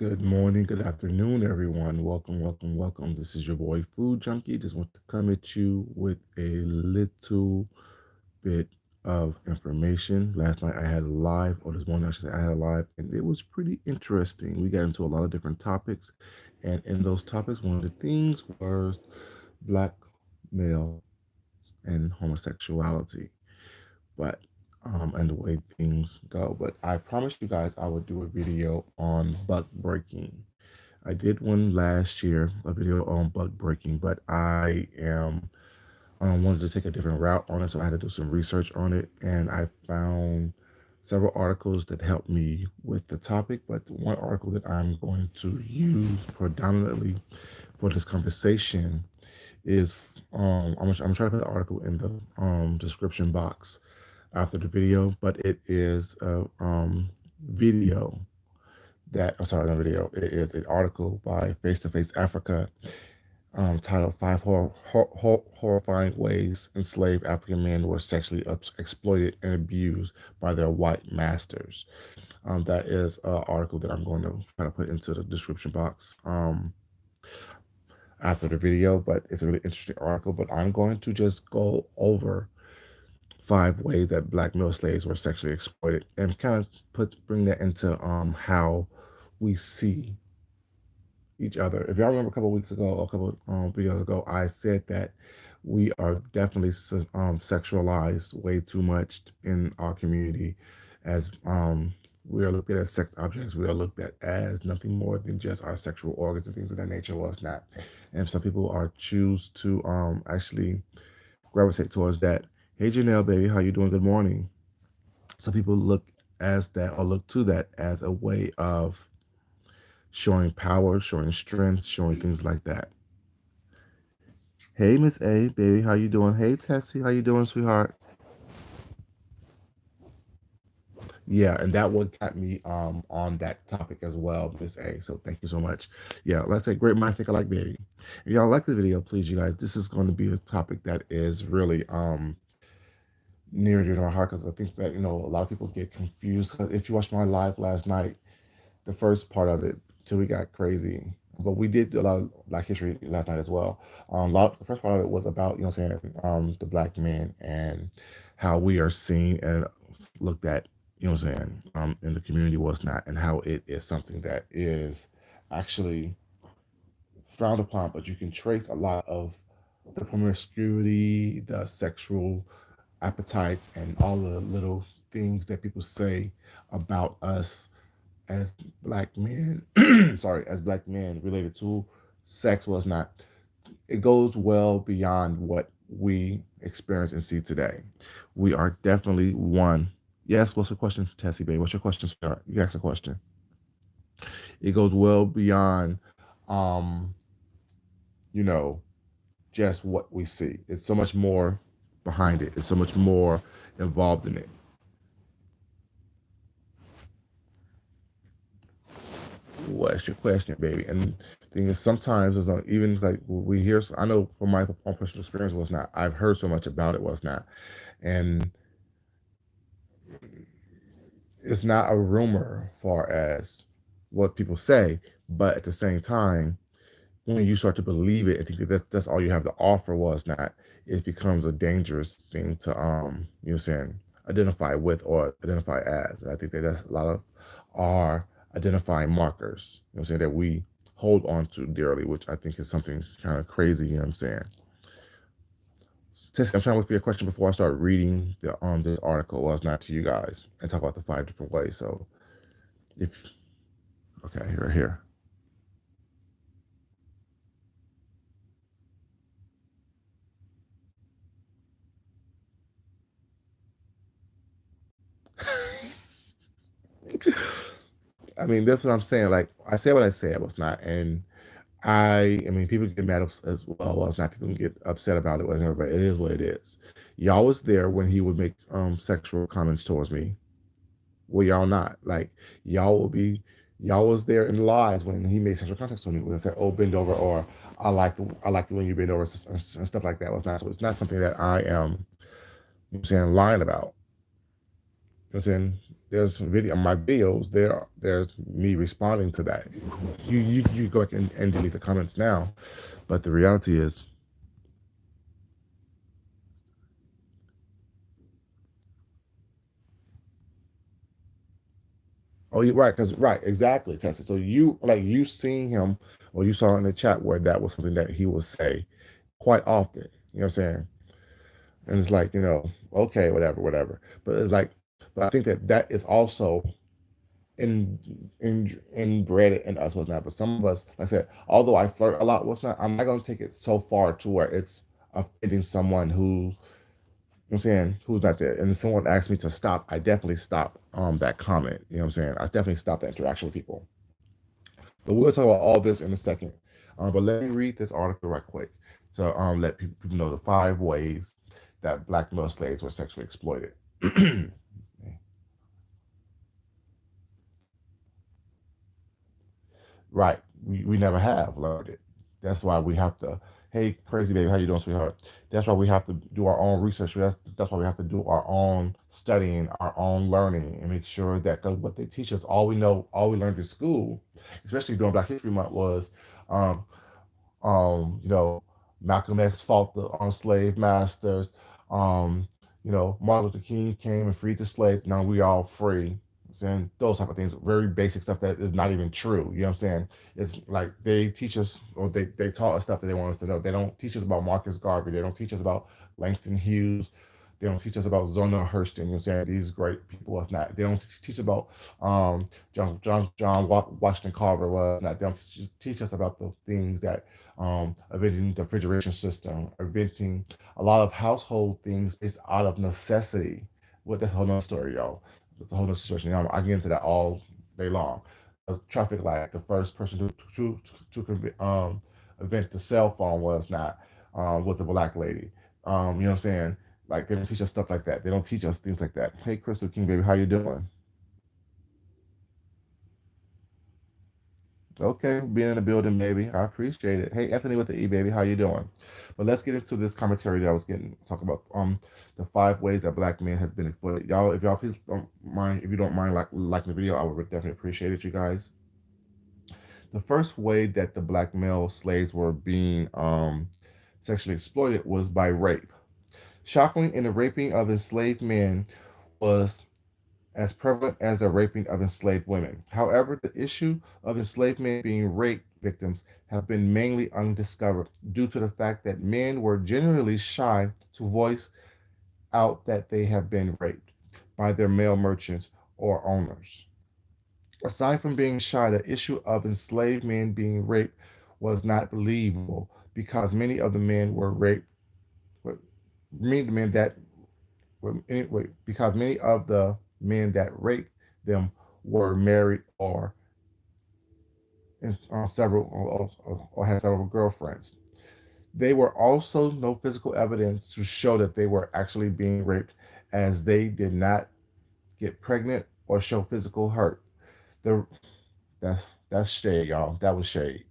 Good morning, good afternoon, everyone. Welcome, welcome, welcome. This is your boy Food Junkie. Just want to come at you with a little bit of information. Last night I had a live, or this morning I should say I had a live, and it was pretty interesting. We got into a lot of different topics, and in those topics, one of the things was black male and homosexuality, but and the way things go. But I promised you guys I would do a video on buck breaking. I did one last year, a video on bug breaking, but I am wanted to take a different route on it, so I had to do some research on it, and I found several articles that helped me with the topic. But the one article that I'm going to use predominantly for this conversation is I'm trying to put the article in the description box after the video, but it is a video that I'm sorry, not video. It is an article by Face to Face Africa titled Horrifying Ways Enslaved African Men Were Sexually Exploited and Abused by Their White Masters. That is an article that I'm going to try to put into the description box after the video, but it's a really interesting article. But I'm going to just go over 5 ways that black male slaves were sexually exploited and kind of bring that into how we see each other. If y'all remember a couple of weeks ago, or a couple videos ago, I said that we are definitely sexualized way too much in our community, as we are looked at as sex objects. We are looked at as nothing more than just our sexual organs and things of that nature. Well, it's not, and some people are choose to actually gravitate towards that. Hey, Janelle, baby, how you doing? Good morning. Some people look as that or look to that as a way of showing power, showing strength, showing things like that. Hey, Miss A, baby, how you doing? Hey, Tessie, how you doing, sweetheart? Yeah, and that one got me on that topic as well, Miss A. So thank you so much. Yeah, let's say great minds think alike, baby. If y'all like the video, please, you guys, this is going to be a topic that is really near and dear to my heart because I think that a lot of people get confused. 'Cause if you watched my live last night, the first part of it till we got crazy. But we did do a lot of Black History last night as well. The first part of it was about the black man and how we are seen and looked at in the community was not, and how it is something that is actually frowned upon. But you can trace a lot of the promiscuity, the sexual appetite, and all the little things that people say about us as black men, sorry, as black men related to sex was not. It goes well beyond what we experience and see today. We are definitely one. Yes, what's the question, Tessie, baby? What's your question, sweetheart? You asked a question. It goes well beyond, um, you know, just what we see. It's so much more behind it. It's so much more involved in it. What's your question, baby? And the thing is, sometimes it's not even like we hear. I know from my own personal experience was not. I've heard so much about it was not, and it's not a rumor far as what people say, but at the same time, when you start to believe it and think that that's all you have to offer was not, it becomes a dangerous thing to saying identify with or identify as. And I think that that's a lot of our identifying markers, saying that we hold on to dearly, which I think is something kind of crazy, you know what I'm saying? Tessie, I'm trying to look for your question before I start reading this article. Well, it's not to you guys and talk about the 5 different ways. So if okay, here. I mean, that's what I'm saying. Like I said what I said was not, and I mean, people get mad as well. Well, it's not people can get upset about it, whatever. But it is what it is. Y'all was there when he would make sexual comments towards me. Well, y'all not. Like y'all will be. Y'all was there in lies when he made sexual contacts with me. When I said, "Oh, bend over," or I like the when you bend over," and stuff like that. Was not. So it's not something that I am. Saying lying about. You know what I'm saying, there's video my videos there. There's me responding to that. You go back and delete the comments now, but the reality is, oh, you right, because right, exactly, Tessa. So you like you seen him or you saw in the chat where that was something that he would say quite often. You know what I'm saying? And it's like, okay, whatever, whatever. But it's like, but I think that that is also inbred in us, was not. But some of us, like I said, although I flirt a lot, what's not, I'm not gonna take it so far to where it's offending someone who, I'm saying, who's not there. And if someone asks me to stop, I definitely stop that comment. You know what I'm saying? I definitely stop that interaction with people. But we'll talk about all this in a second. But let me read this article right quick to let people know the 5 ways that black male slaves were sexually exploited. Right. We never have learned it. That's why we have to, hey, crazy baby, how you doing, sweetheart? That's why we have to do our own research. That's why we have to do our own studying, our own learning, and make sure that what they teach us, all we know, all we learned in school, especially during Black History Month, was um, you know, Malcolm X fought on slave masters. Um, Martin Luther King came and freed the slaves. Now we all free. Saying those type of things, very basic stuff that is not even true. You know what I'm saying? It's like they teach us, or they taught us stuff that they want us to know. They don't teach us about Marcus Garvey. They don't teach us about Langston Hughes. They don't teach us about Zona Hurston. You know what I'm saying? These great people was not. They don't teach about John Washington Carver was not. They don't teach us about the things that inventing the refrigeration system, inventing a lot of household things is out of necessity. Well, that's a whole nother story, y'all. It's a whole nother situation. I can get into that all day long. A traffic light, the first person to invent the cell phone was a black lady. You know what I'm saying? Like they don't teach us stuff like that. They don't teach us things like that. Hey, Crystal King, baby, how you doing? Okay, being in the building, baby. I appreciate it. Hey, Anthony with the E, baby, how you doing? But let's get into this commentary that I was getting talk about the 5 ways that black men has been exploited. Y'all, if y'all please don't mind, if you don't mind liking the video, I would definitely appreciate it, you guys. The first way that the black male slaves were being sexually exploited was by rape. Shockingly, in the raping of enslaved men was as prevalent as the raping of enslaved women. However, the issue of enslaved men being rape victims have been mainly undiscovered due to the fact that men were generally shy to voice out that they have been raped by their male merchants or owners. Aside from being shy, the issue of enslaved men being raped was not believable because many of the men were raped. Many of the men that anyway, because many of the men that raped them were married or several or had several girlfriends. They were also no physical evidence to show that they were actually being raped, as they did not get pregnant or show physical hurt. The that's shade, y'all. That was shade.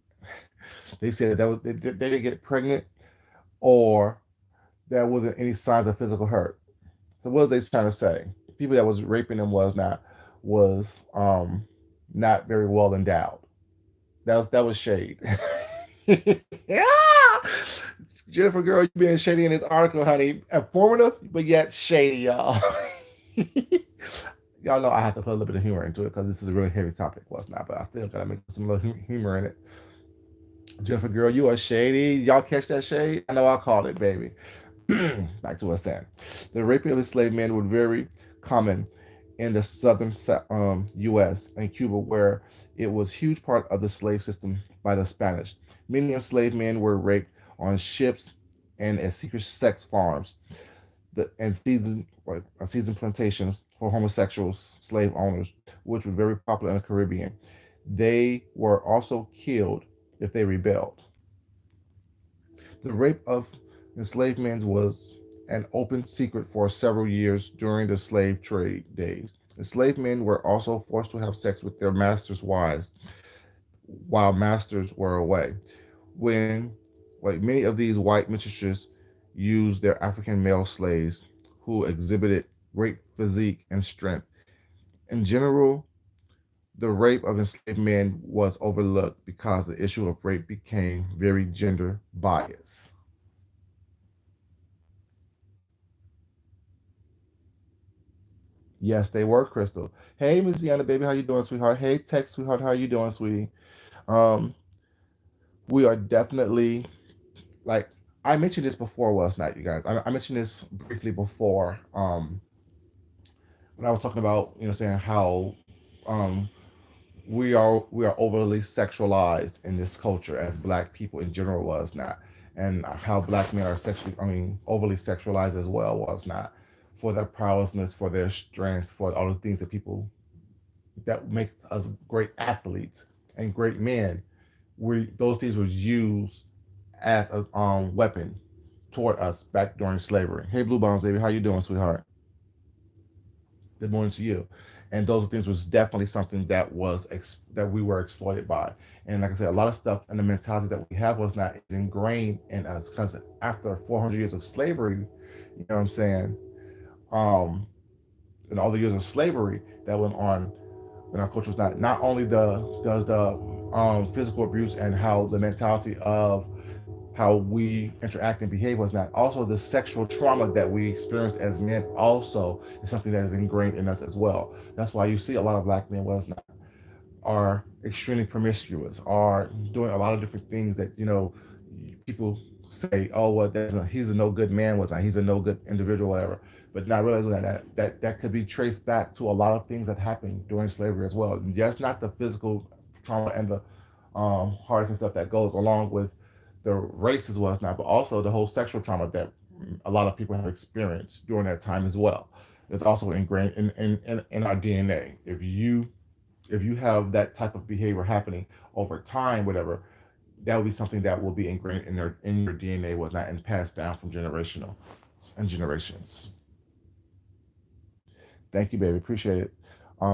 They said that they didn't get pregnant or there wasn't any signs of physical hurt. So what was they trying to say? People that was raping them was not very well endowed. That was shade. Yeah. Jennifer, girl, you being shady in this article, honey. Informative, but yet shady, y'all. Y'all know I have to put a little bit of humor into it because this is a really heavy topic. Well, it's not, but I still gotta make some little humor in it. Jennifer, girl, you are shady. Y'all catch that shade? I know I called it, baby. Back to us saying. The raping of enslaved men was very common in the southern U.S. and Cuba, where it was a huge part of the slave system by the Spanish. Many enslaved men were raped on ships and at secret sex farms and season plantations for homosexual slave owners, which were very popular in the Caribbean. They were also killed if they rebelled. The rape of enslaved men was an open secret for several years during the slave trade days. Enslaved men were also forced to have sex with their masters' wives while masters were away. When like many of these white mistresses used their African male slaves who exhibited great physique and strength In general, the rape of enslaved men was overlooked because the issue of rape became very gender biased. Yes, they were, Crystal. Hey, Miss Deanna, baby, how you doing, sweetheart? Hey, Tex, sweetheart, how you doing, sweetie? Um, we are definitely like I mentioned this before last night, you guys. I mentioned this briefly before. When I was talking about, saying how um we are overly sexualized in this culture as black people in general was not, and how black men are sexually, overly sexualized as well was not, for their prowessness, for their strength, for all the things that people that make us great athletes and great men. We Those things were used as a weapon toward us back during slavery. Hey, Blue Bones, baby, how you doing, sweetheart? Good morning to you. And those things was definitely something that that we were exploited by. And like I said, a lot of stuff and the mentality that we have was not is ingrained in us because after 400 years of slavery, you know what I'm saying, um, and all the years of slavery that went on in our culture was not only the physical abuse and how the mentality of how we interact and behave was not, also the sexual trauma that we experienced as men also is something that is ingrained in us as well. That's why you see a lot of black men was not are extremely promiscuous, are doing a lot of different things that people say, oh well, he's a no good man, was not, he's a no good individual, whatever. But not realizing that could be traced back to a lot of things that happened during slavery as well. Just not the physical trauma and the heartache and stuff that goes along with the race as well as not, but also the whole sexual trauma that a lot of people have experienced during that time as well. It's also ingrained in our DNA. If you have that type of behavior happening over time, whatever, that will be something that will be ingrained in your DNA, whatnot, and passed down from generational and generations. Thank you, baby. Appreciate it.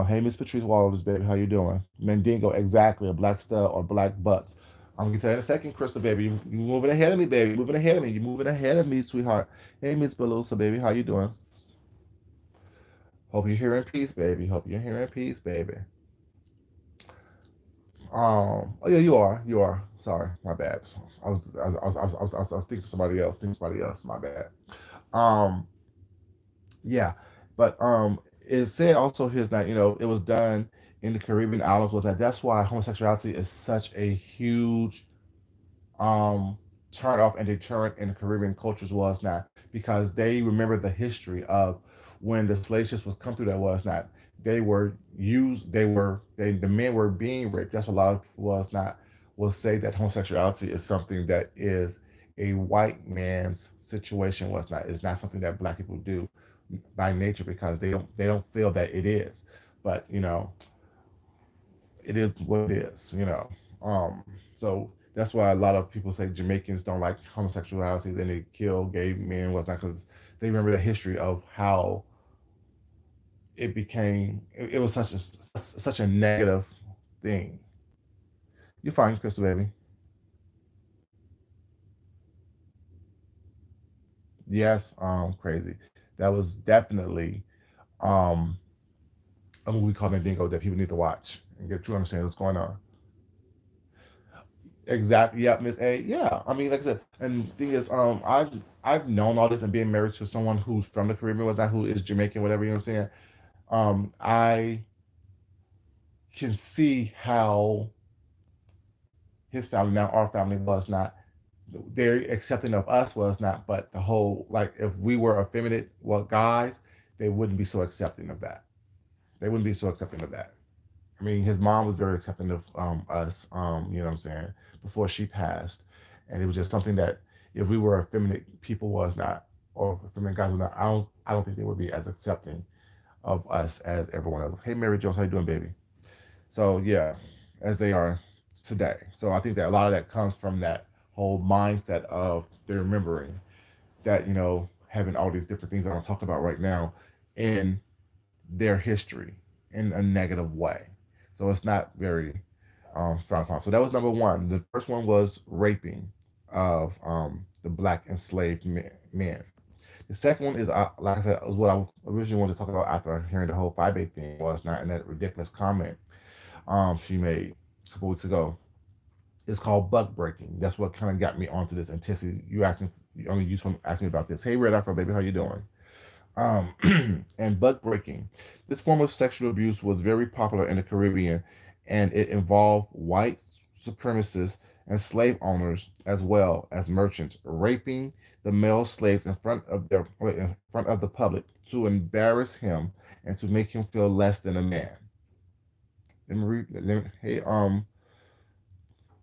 Hey, Miss Patrice Wallace, baby, how you doing? Mandingo, exactly. A black stud or black butts. I'm gonna tell you in a second, Crystal, baby. You moving ahead of me, baby. You moving ahead of me. You moving ahead of me, sweetheart. Hey, Miss Belusa, baby, how you doing? Hope you're here in peace, baby. Hope you're here in peace, baby. Oh yeah, you are. You are. Sorry, my bad. I was thinking somebody else. Thinking somebody else. My bad. Um, yeah, but it said also here that it was done in the Caribbean islands. Was that's why homosexuality is such a huge um turn off and deterrent in the Caribbean cultures was not, because they remember the history of when the slave ships was come through, that was not, they were used, the men were being raped. That's what a lot of people was not, will say that homosexuality is something that is a white man's situation, was not, it's not something that black people do by nature, because they don't feel that it is. But it is what it is. So that's why a lot of people say Jamaicans don't like homosexuality and they kill gay men, was not, because they remember the history of how it was such a negative thing. You're fine, Crystal, baby. Yes, crazy. That was definitely um a movie called Mandingo that people need to watch and get a true understanding of what's going on. Exactly. Yeah, Miss A. Yeah. I mean, like I said, and the thing is, I've known all this and being married to someone who's from the Caribbean, was that, who is Jamaican, whatever, you know what I'm saying? I can see how his family, now our family, was not, they're accepting of us, was not, but the whole, like, if we were effeminate, well, guys, they wouldn't be so accepting of that. They wouldn't be so accepting of that. I mean, his mom was very accepting of us, you know what I'm saying, before she passed. And it was just something that if we were effeminate people, was not, or effeminate guys was not, I don't think they would be as accepting of us as everyone else. Hey, Mary Jones, how you doing, baby? So yeah, as they are today. So I think that a lot of that comes from that whole mindset of they're remembering that, having all these different things I don't talk about right now in their history in a negative way. So it's not very frowned upon. So that was number one. The first one was raping of the black enslaved men. The second one is, like I said, was what I originally wanted to talk about after hearing the whole 5 thing was not in that ridiculous comment she made a couple weeks ago. It's called buck breaking. That's what kind of got me onto this. And Tessie, you asked me, I mean, you asked me about this. Hey, Red Afro, baby, how you doing? And buck breaking. This form of sexual abuse was very popular in the Caribbean, and it involved white supremacists and slave owners as well as merchants raping the male slaves in front of the public to embarrass him and to make him feel less than a man. Hey,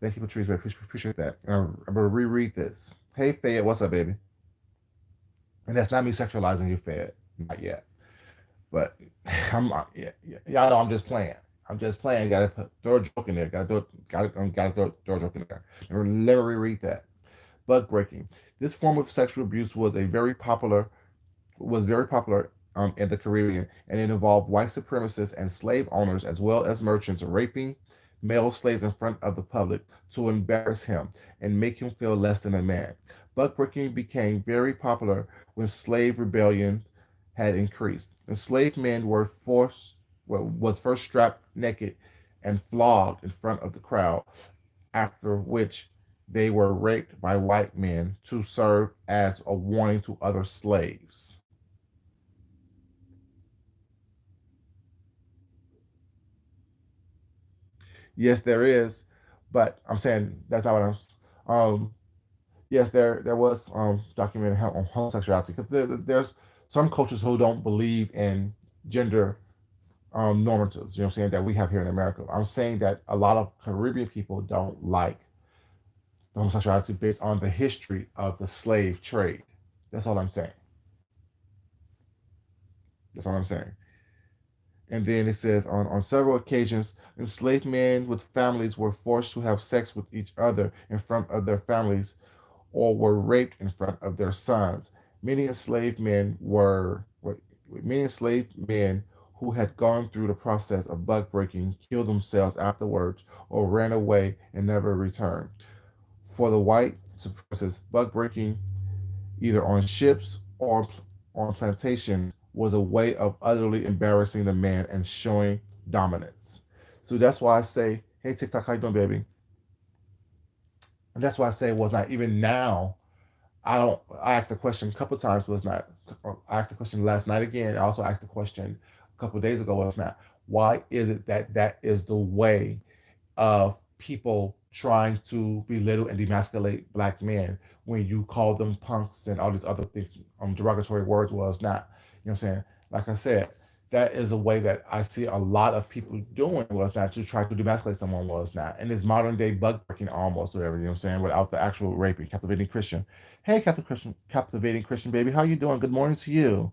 thank you, Patrice. I appreciate that. I'm gonna reread this. Hey, Fayette, what's up, baby? And that's not me sexualizing you, Fayette. Not yet. But y'all know I'm just playing. I'm just playing. Got to throw a joke in there. Got to throw a joke in there. Let me reread that. Butt breaking. This form of sexual abuse was very popular in the Caribbean, and it involved white supremacists and slave owners as well as merchants raping male slaves in front of the public to embarrass him and make him feel less than a man. Butt breaking became very popular when slave rebellions had increased. Enslaved men was first strapped naked and flogged in front of the crowd, after which they were raped by white men to serve as a warning to other slaves. Yes, there is, but I'm saying that's not what Um, yes, there was documented on homosexuality because there's some cultures who don't believe in gender normatives. You know what I'm saying, that we have here in America. I'm saying that a lot of Caribbean people don't like homosexuality based on the history of the slave trade. That's all I'm saying. That's all I'm saying. And then it says on several occasions, enslaved men with families were forced to have sex with each other in front of their families or were raped in front of their sons. Many enslaved men were many enslaved men who had gone through the process of buck breaking killed themselves afterwards or ran away and never returned. For the white supremacists, buck breaking either on ships or on plantations was a way of utterly embarrassing the man and showing dominance. So that's why I say, hey TikTok, how you doing, baby? And that's why I say, was not even now. I don't. I asked the question a couple of times, was not. I asked the question last night again. I also asked the question a couple of days ago, was not. Why is it that that is the way of people trying to belittle and demasculate black men when you call them punks and all these other things, derogatory words was not. You know what I'm saying? Like I said, that is a way that I see a lot of people doing was not to try to demasculate someone was not. And it's modern day bug breaking almost whatever, you know what I'm saying, without the actual raping, captivating Christian. Hey, captivating Christian baby, how you doing? Good morning to you.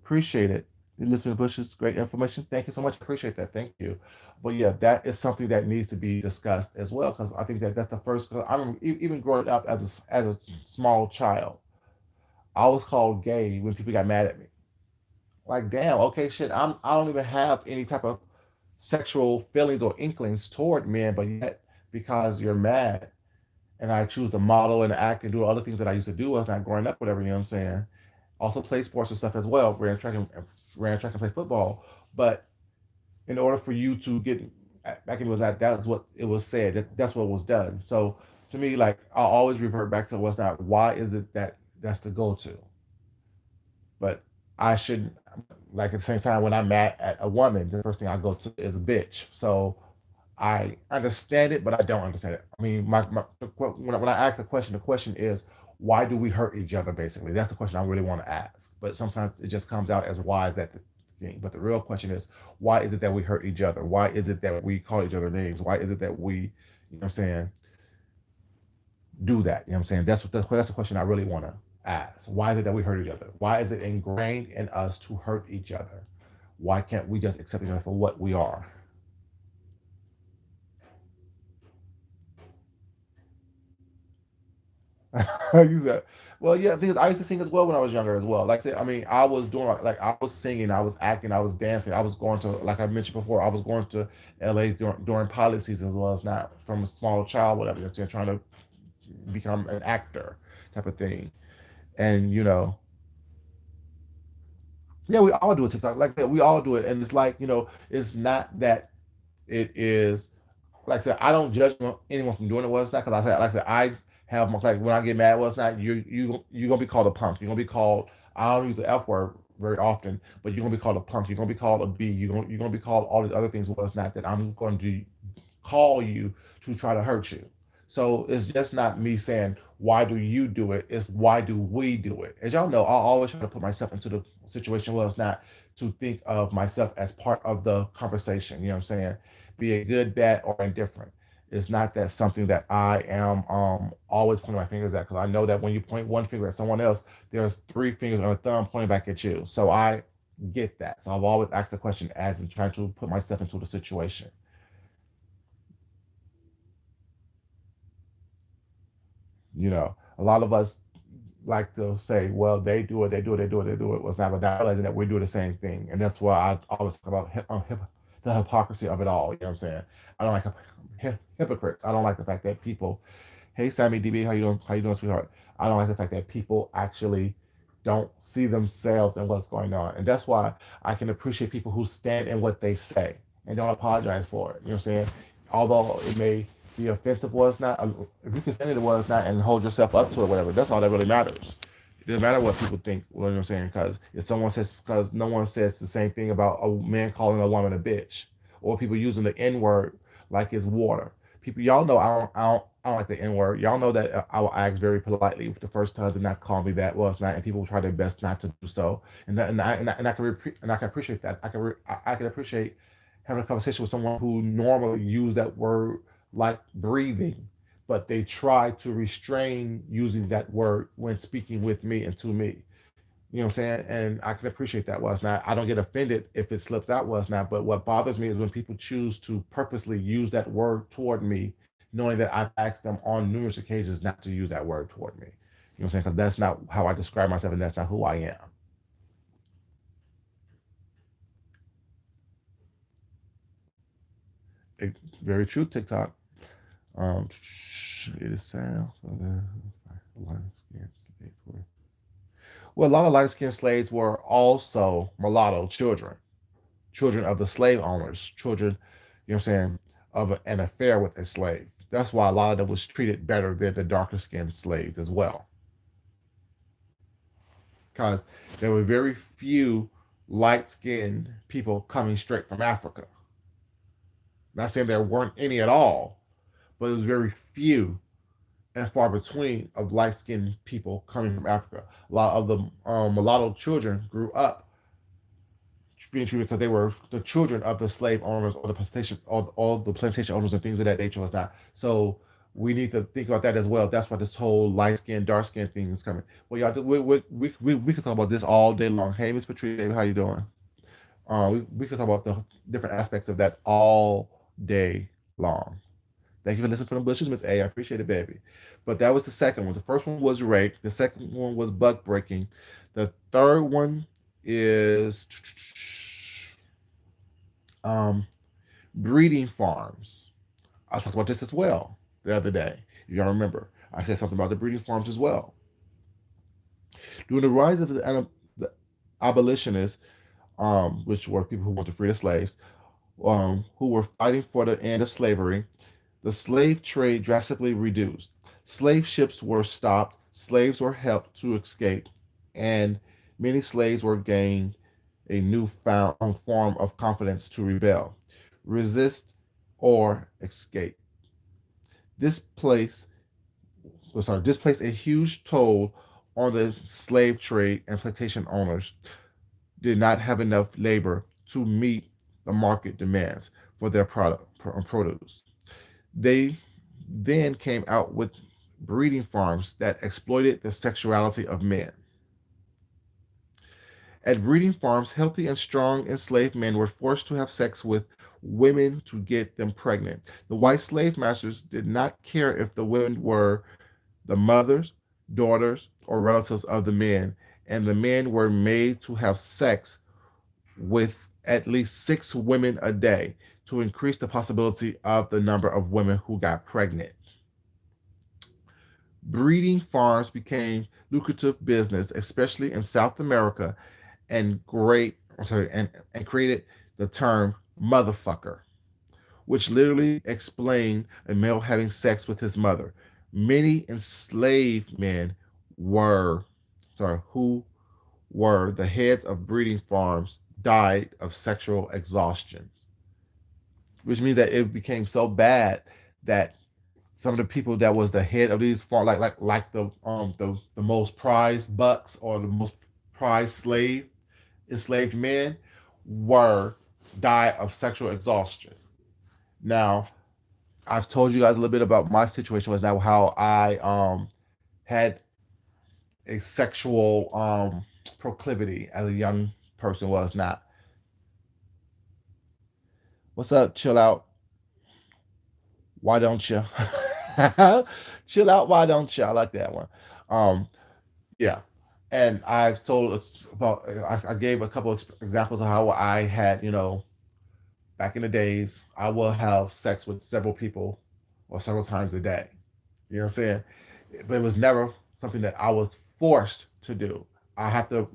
Appreciate it. Elizabeth Bush's great information. Thank you so much. Appreciate that. Thank you. But yeah, that is something that needs to be discussed as well because I think that that's the first. Cause I remember even growing up as a small child, I was called gay when people got mad at me. Like, damn, okay, shit. I don't even have any type of sexual feelings or inklings toward men, but yet because you're mad and I choose to model and act and do other things that I used to do as not growing up, whatever, you know what I'm saying? Also play sports and stuff as well. Ran track and play football. But in order for you to get back into that, that's what it was said. That's what was done. So to me, like I'll always revert back to what's not. Why is it that that's the go to? But I shouldn't. Like at the same time, when I'm mad at a woman, the first thing I go to is a bitch. So I understand it, but I don't understand it. I mean, when I ask the question is, why do we hurt each other? Basically, that's the question I really want to ask. But sometimes it just comes out as why is that the thing? But the real question is, why is it that we hurt each other? Why is it that we call each other names? Why is it that we, you know what I'm saying, do that? You know what I'm saying? That's the question I really want to ask. Why is it that we hurt each other? Why is it ingrained in us to hurt each other? Why can't we just accept each other for what we are? You said, well, yeah, because I used to sing as well when I was younger as well. Like, I mean, I was doing like I was singing, I was acting, I was dancing, I was going to, like I mentioned before, I was going to LA during pilot season as well as not from a small child, whatever. You know, trying to become an actor type of thing, and you know. Yeah, we all do a TikTok like that. We all do it, and it's like, it's not that it is, like I said, I don't judge anyone from doing it. Was not because I have my, like, when I get mad. Was not you gonna be called a punk. You're gonna be called. I don't use the F word very often, but you're gonna be called a punk. You're gonna be called a B. You're gonna be called all these other things. Was not that I'm going to call you to try to hurt you. So it's just not me saying, why do you do it? It's why do we do it? As y'all know, I always try to put myself into the situation where it's not to think of myself as part of the conversation. You know what I'm saying? Be it good, bad, or indifferent. It's not that something that I am always pointing my fingers at, because I know that when you point one finger at someone else, there's three fingers on a thumb pointing back at you. So I get that. So I've always asked the question as in trying to put myself into the situation. A lot of us like to say, well, they do it, they do it, they do it, they do it. Was not about realizing that we do the same thing. And that's why I always talk about the hypocrisy of it all. You know what I'm saying? I don't like hypocrites. I don't like the fact that people, hey, Sammy DB, how you doing? How you doing, sweetheart? I don't like the fact that people actually don't see themselves in what's going on. And that's why I can appreciate people who stand in what they say and don't apologize for it. You know what I'm saying? Although it may be offensive, was not, if you can stand it, was not, and hold yourself up to it, whatever, that's all that really matters. It doesn't matter what people think. You know what I'm saying? Because if someone says, because no one says the same thing about a man calling a woman a bitch, or people using the N word like it's water. People, y'all know I don't like the N word. Y'all know that I will ask very politely the first time to not call me that. Well, it's not, and people try their best not to do so. And I can appreciate that. I can appreciate having a conversation with someone who normally use that word like breathing, but they try to restrain using that word when speaking with me and to me. You know what I'm saying? And I can appreciate that. Was not. I don't get offended if it slips out. Was not. But what bothers me is when people choose to purposely use that word toward me, knowing that I've asked them on numerous occasions not to use that word toward me. You know what I'm saying? Because that's not how I describe myself, and that's not who I am. Very true, TikTok. It is sad. Well, a lot of light skinned slaves were also mulatto children, children of the slave owners, children, you know what I'm saying, of an affair with a slave. That's why a lot of them was treated better than the darker skinned slaves as well, because there were very few light skinned people coming straight from Africa. Not saying there weren't any at all, but it was very few and far between of light skinned people coming from Africa. A lot of the mulatto children grew up being treated because they were the children of the slave owners or the plantation, all the plantation owners and things of that nature was not. So we need to think about that as well. That's why this whole light skin, dark skin thing is coming. Well, y'all, we can talk about this all day long. Hey, Miss Patricia, how you doing? We can talk about the different aspects of that all day long. Thank you for listening from the bushes, Miss A. I appreciate it, baby. But that was the second one. The first one was rape. The second one was buck breaking. The third one is um, breeding farms. I talked about this as well the other day. If y'all remember, I said something about the breeding farms as well. During the rise of the abolitionists, which were people who wanted to free the slaves, who were fighting for the end of slavery, the slave trade drastically reduced. Slave ships were stopped, slaves were helped to escape, and many slaves were gained a newfound form of confidence to rebel, resist, or escape. This place, this placed a huge toll on the slave trade, and plantation owners did not have enough labor to meet the market demands for their produce. They then came out with breeding farms that exploited the sexuality of men. At breeding farms, healthy and strong enslaved men were forced to have sex with women to get them pregnant. The white slave masters did not care if the women were the mothers, daughters, or relatives of the men, and the men were made to have sex with at least 6 women a day to increase the possibility of the number of women who got pregnant. Breeding farms became lucrative business, especially in South America and created the term motherfucker, which literally explained a male having sex with his mother. Many enslaved men were, who were the heads of breeding farms died of sexual exhaustion, which means that it became so bad that some of the people that was the head of these farm, like the most prized bucks or the most prized enslaved men, were die of sexual exhaustion. Now, I've told you guys a little bit about my situation was now how I had a sexual proclivity as a young person was not. What's up? Chill out. Why don't you? Chill out. Why don't you? I like that one. Um, yeah. And I've told us about. I gave a couple of examples of how I had, back in the days, I will have sex with several people or several times a day. You know what I'm saying? But it was never something that I was forced to do. I have to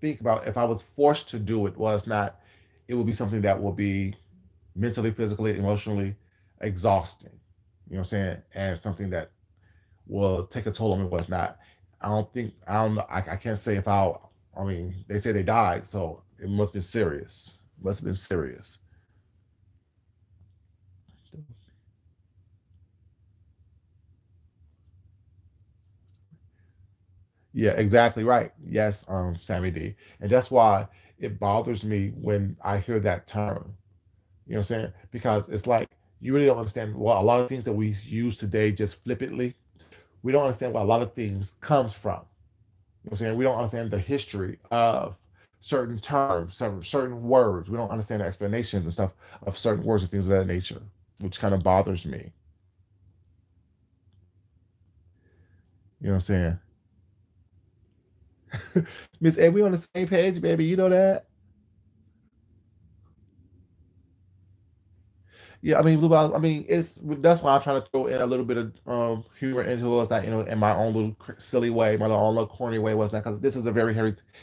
think about if I was forced to do it, was not, it would be something that will be mentally, physically, emotionally exhausting. You know what I'm saying? And something that will take a toll on me was not. I don't know. I can't say if I mean, they say they died, so it must have been serious. Must have been serious. Yeah, exactly right. Yes, Sammy D. And that's why it bothers me when I hear that term. You know what I'm saying? Because it's like you really don't understand what a lot of things that we use today just flippantly. We don't understand where a lot of things comes from. You know what I'm saying? We don't understand the history of certain terms, certain words. We don't understand the explanations and stuff of certain words and things of that nature, which kind of bothers me. You know what I'm saying? Miss A, we on the same page, baby. You know that? Yeah, I mean, Blue Balls. I mean, it's that's why I'm trying to throw in a little bit of humor into us, that in my own little silly way, my own little corny way, was that because this is a very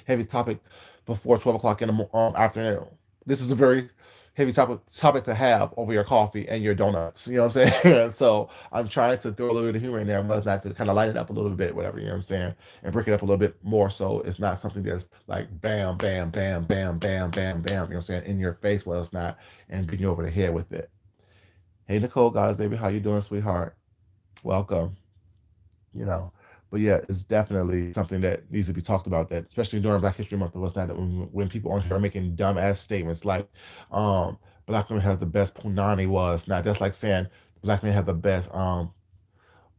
heavy topic before 12 o'clock in the afternoon. This is a very heavy topic to have over your coffee and your donuts. You know what I'm saying? So I'm trying to throw a little bit of humor in there, but it's not to kind of light it up a little bit, whatever. You know what I'm saying? And break it up a little bit more, so it's not something that's like bam, bam, bam, bam, bam, bam, bam. You know what I'm saying? In your face, well, it's not, and beating you over the head with it. Hey Nicole, guys, baby, how you doing, sweetheart? Welcome. You know, but yeah, it's definitely something that needs to be talked about. That especially during Black History Month, was that when people on here are making dumb ass statements like, "Black women have the best punani," was not. That's like saying black men have the best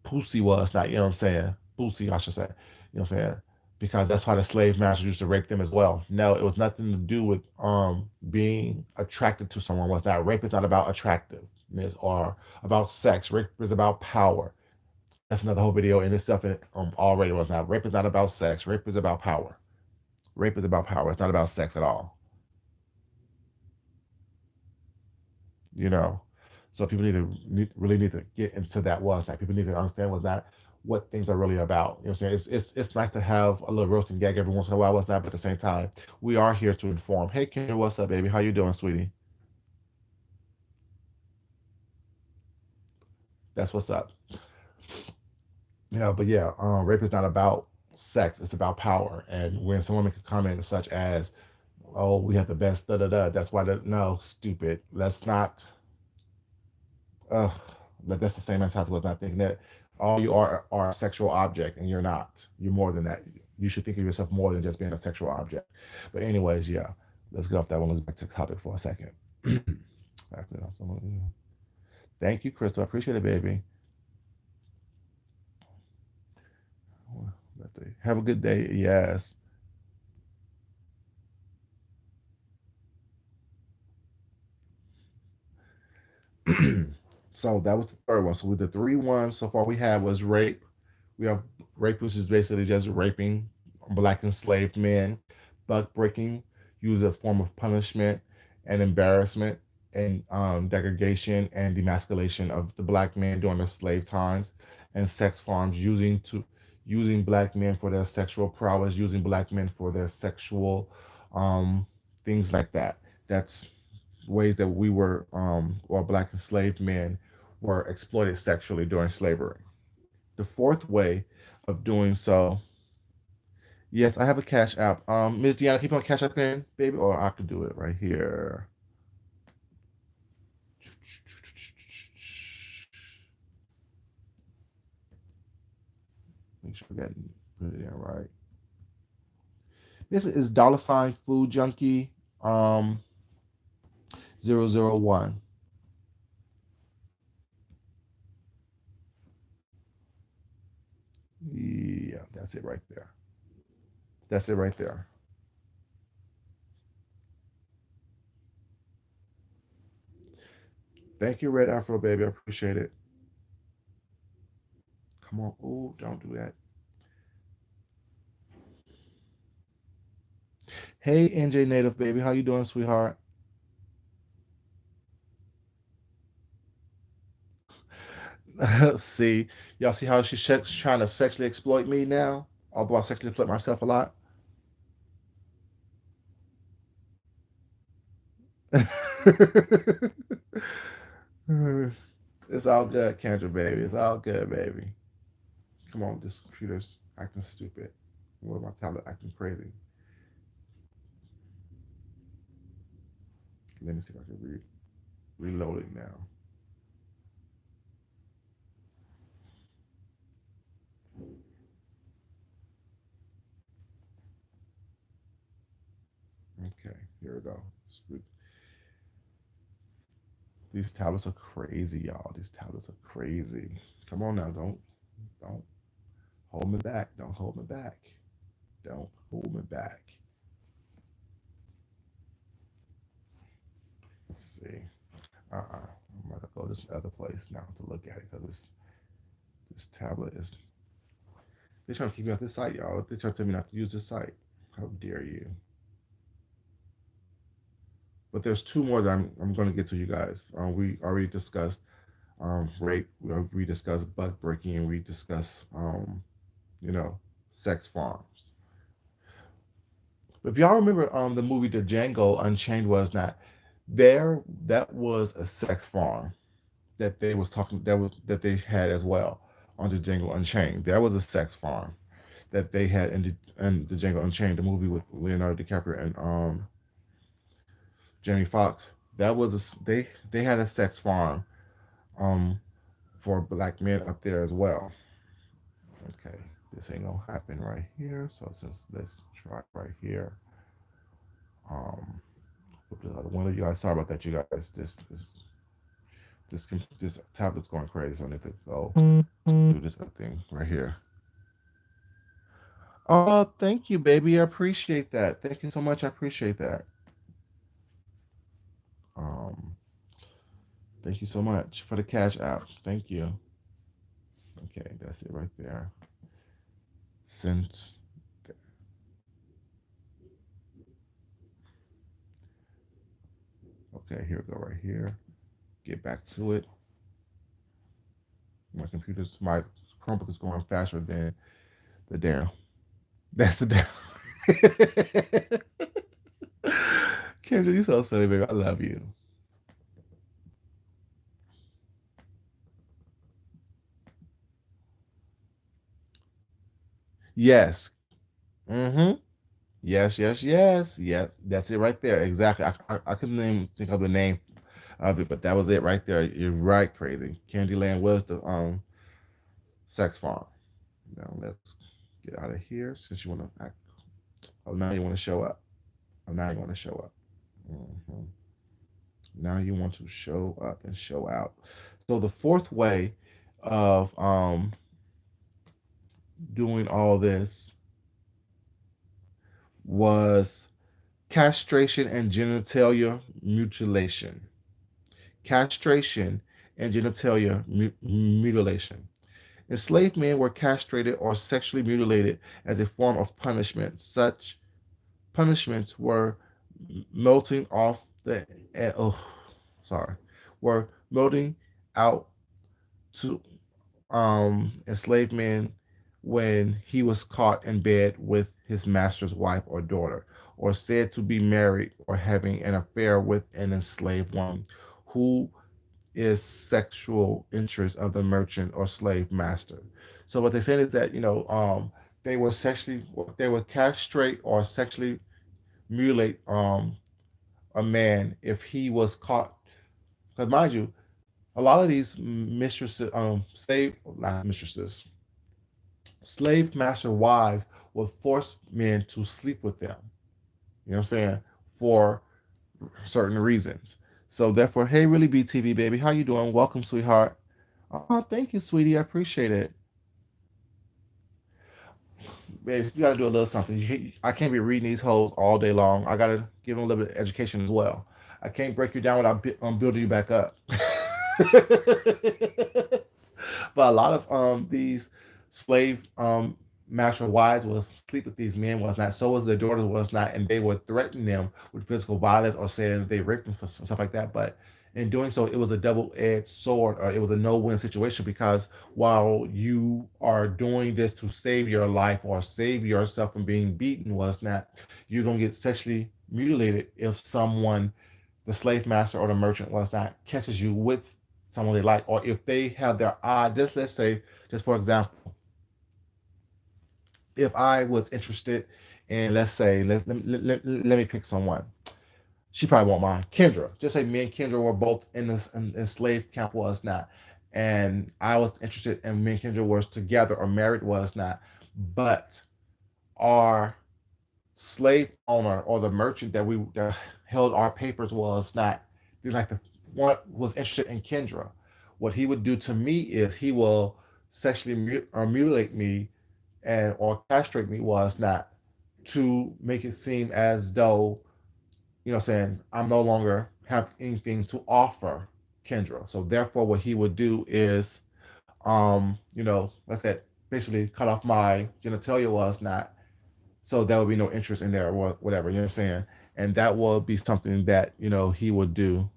pussy, was not. You know what I'm saying? Pussy, I should say. You know what I'm saying? Because that's why the slave masters used to rape them as well. No, it was nothing to do with being attracted to someone. Was not. Rape is not about attractiveness or about sex. Rape is about power. That's another whole video in itself. Already was not. Rape is not about sex. Rape is about power. Rape is about power. It's not about sex at all. You know. So people really need to get into that. Was that people need to understand was that what things are really about. You know what I'm saying? It's nice to have a little roast and gag every once in a while. Was not, but at the same time, we are here to inform. Hey, Kendra, what's up, baby? How you doing, sweetie? That's what's up. But yeah, rape is not about sex. It's about power. And when someone makes a comment such as, "Oh, we have the best da da da," that's why no, stupid. Let's not. Uh, that's the same mentality. Was not thinking that all you are a sexual object, and you're not. You're more than that. You should think of yourself more than just being a sexual object. But anyways, yeah, let's get off that one. Let's back to the topic for a second. Thank you, Crystal. I appreciate it, baby. Let's see. Have a good day. Yes. So that was the third one. So with the three ones so far we had was rape. We have rape, which is basically just raping black enslaved men, buck breaking, used as form of punishment and embarrassment and degradation and demasculation of the black man during the slave times, and sex farms using black men for their sexual prowess, using black men for their sexual um, things like that. That's ways that we were, or black enslaved men were exploited sexually during slavery. The fourth way of doing so, yes, I have a Cash App. Miss Deanna, keep on Cash App in, baby, or I could do it right here. Make sure we got put it in right. This is dollar sign food junkie 001. Yeah, that's it right there. That's it right there. Thank you, Red Afro baby. I appreciate it. Come on. Oh, don't do that. Hey, NJ Native baby, how you doing, sweetheart? See, y'all see how she's trying to sexually exploit me now? Although I sexually exploit myself a lot. It's all good, Kendra, baby. It's all good, baby. Come on, this computer's acting stupid. What my tablet acting crazy? Let me see if I can reload it now. Okay, here we go. These tablets are crazy, y'all. These tablets are crazy. Come on now, don't hold me back. Don't hold me back. Don't hold me back. Let's see. I'm gonna go to this other place now to look at it because this tablet is. They're trying to keep me off this site, y'all. They're trying to tell me not to use this site. How dare you? But there's two more that I'm going to get to you guys. We already discussed rape. We discussed butt breaking, and we discussed you know, sex farms. But if y'all remember the movie The Django Unchained was not there, that was a sex farm that they was talking that they had as well on the Django Unchained. There was a sex farm that they had in the Django Unchained, the movie with Leonardo DiCaprio and Jamie Foxx. That was they had a sex farm um for black men up there as well. Okay, this ain't gonna happen right here. So since let's try right here. Um, one of you guys, sorry about that, you guys. This tablet's going crazy, so I need to go do this other thing right here. Oh, thank you, baby. I appreciate that. Thank you so much. I appreciate that. Um, Thank you so much for the Cash App. Thank you. Okay, that's it right there. Since okay, here we go right here. Get back to it. My Chromebook is going faster than the damn. That's the damn. Kendra, you so silly, baby. I love you. Yes. Mm-hmm. Yes, yes, yes, yes. That's it right there. Exactly. I couldn't even think of the name of it, but that was it right there. You're right, crazy. Candyland was the sex farm. Now let's get out of here since you want to act. Oh, now you want to show up. Oh, now you want to show up. Hmm. Now you want to show up and show out. So the fourth way of doing all this was castration and genitalia mutilation. Castration and genitalia mutilation. Enslaved men were castrated or sexually mutilated as a form of punishment. Such punishments were melting off the oh sorry were melting out to enslaved men when he was caught in bed with his master's wife or daughter, or said to be married or having an affair with an enslaved woman, who is sexual interest of the merchant or slave master. So what they said is that they would castrate or sexually mutilate a man if he was caught. Because mind you, a lot of these mistresses, slave not mistresses, slave master wives would force men to sleep with them. You know what I'm saying? For certain reasons. So therefore, hey, really BTV baby, how you doing? Welcome, sweetheart. Oh, thank you, sweetie. I appreciate it. Babe, you got to do a little something. I can't be reading these hoes all day long. I got to give them a little bit of education as well. I can't break you down without building you back up. But a lot of these slave master wives will sleep with these men was not, so was their daughters was not, and they would threaten them with physical violence or saying they raped them, stuff like that. But in doing so, it was a double-edged sword, or it was a no-win situation, because while you are doing this to save your life or save yourself from being beaten was not, you're gonna get sexually mutilated if someone, the slave master or the merchant was not, catches you with someone they like, or if they have their eye. Just let's say, just for example, if I was interested in, let's say, let me pick someone. She probably won't mind. Kendra. Just say me and Kendra were both in this in slave camp was not. And I was interested in, me and Kendra was together or married was not. But our slave owner or the merchant that held our papers was not, like the one was interested in Kendra. What he would do to me is he will sexually or mutilate me and or castrate me was not, to make it seem as though, saying I'm no longer have anything to offer Kendra. So therefore, what he would do is, let's say basically cut off my genitalia was not, so there would be no interest in there or whatever. You know what I'm saying? And that will be something that he would do.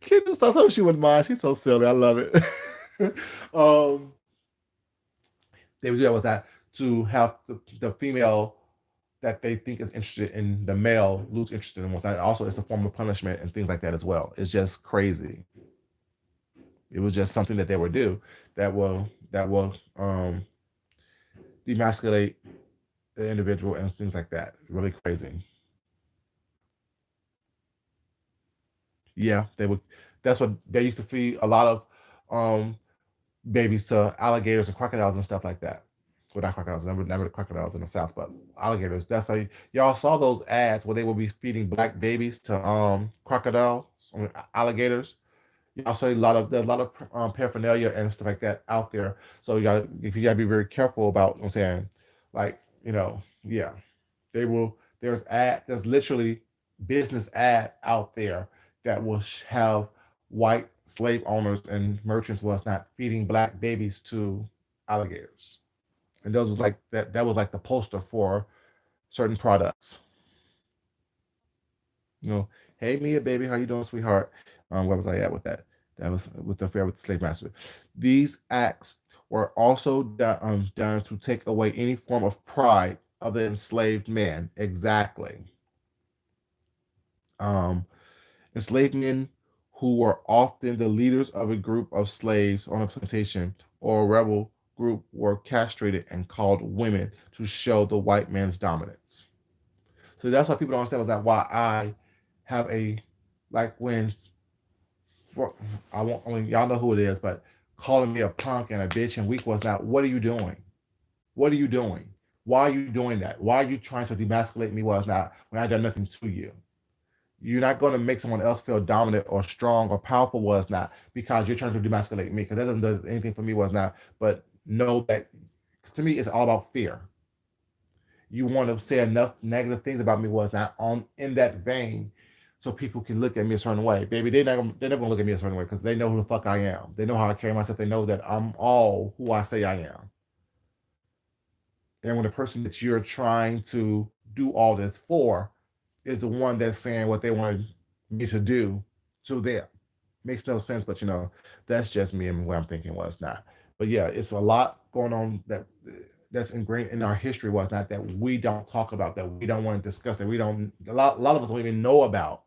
Kendra, I thought she wouldn't mind. She's so silly. I love it. um, they would do that with that, to have the female that they think is interested in the male lose interest in what's not. Also, it's a form of punishment and things like that as well. It's just crazy. It was just something that they would do that will demasculate the individual and things like that. Really crazy. Yeah, they would. That's what they used to feed a lot of um babies to alligators and crocodiles and stuff like that. Well, not crocodiles, never the crocodiles in the south, but alligators. That's why y'all saw those ads where they would be feeding black babies to crocodiles, alligators. Y'all see a lot of paraphernalia and stuff like that out there. So you gotta be very careful about what I'm saying. Like, yeah. There's literally business ads out there that will have white slave owners and merchants was not feeding black babies to alligators. And those was like that was like the poster for certain products. You know, hey Mia baby, how you doing, sweetheart? Where was I at with that? That was with the affair with the slave master. These acts were also done to take away any form of pride of the enslaved man. Exactly. Um, Enslaved men, who were often the leaders of a group of slaves on a plantation or a rebel group, were castrated and called women to show the white man's dominance. So that's why people don't understand, was that why I have a, like, when for, I mean, y'all know who it is, but calling me a punk and a bitch and weak was not. What are you doing? What are you doing? Why are you doing that? Why are you trying to demasculate me was not, when I done nothing to you? You're not going to make someone else feel dominant or strong or powerful was not, because you're trying to demasculate me, because that doesn't do anything for me was not. But know that, to me, it's all about fear. You want to say enough negative things about me was not on in that vein, so people can look at me a certain way. Baby, they're never gonna look at me a certain way, because they know who the fuck I am. They know how I carry myself. They know that I'm all who I say I am. And when the person that you're trying to do all this for is the one that's saying what they want me to do to them, makes no sense, but that's just me and what I'm thinking was not. But yeah, it's a lot going on that's ingrained in our history was not that we don't talk about, that we don't want to discuss, that we don't a lot of us don't even know about.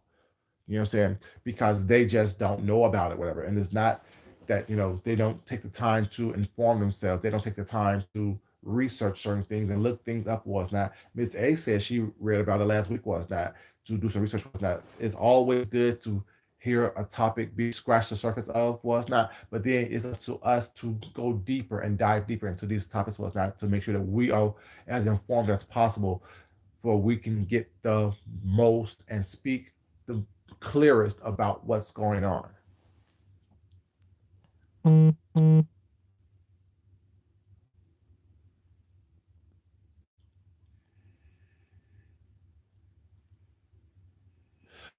You know what I'm saying? Because they just don't know about it, whatever. And it's not that, they don't take the time to inform themselves. They don't take the time to research certain things and look things up was not. Miss A said she read about it last week was not to do some research was not. It's always good to hear a topic be scratched the surface of was not, but then it's up to us to go deeper and dive deeper into these topics was not to make sure that we are as informed as possible for we can get the most and speak the clearest about what's going on.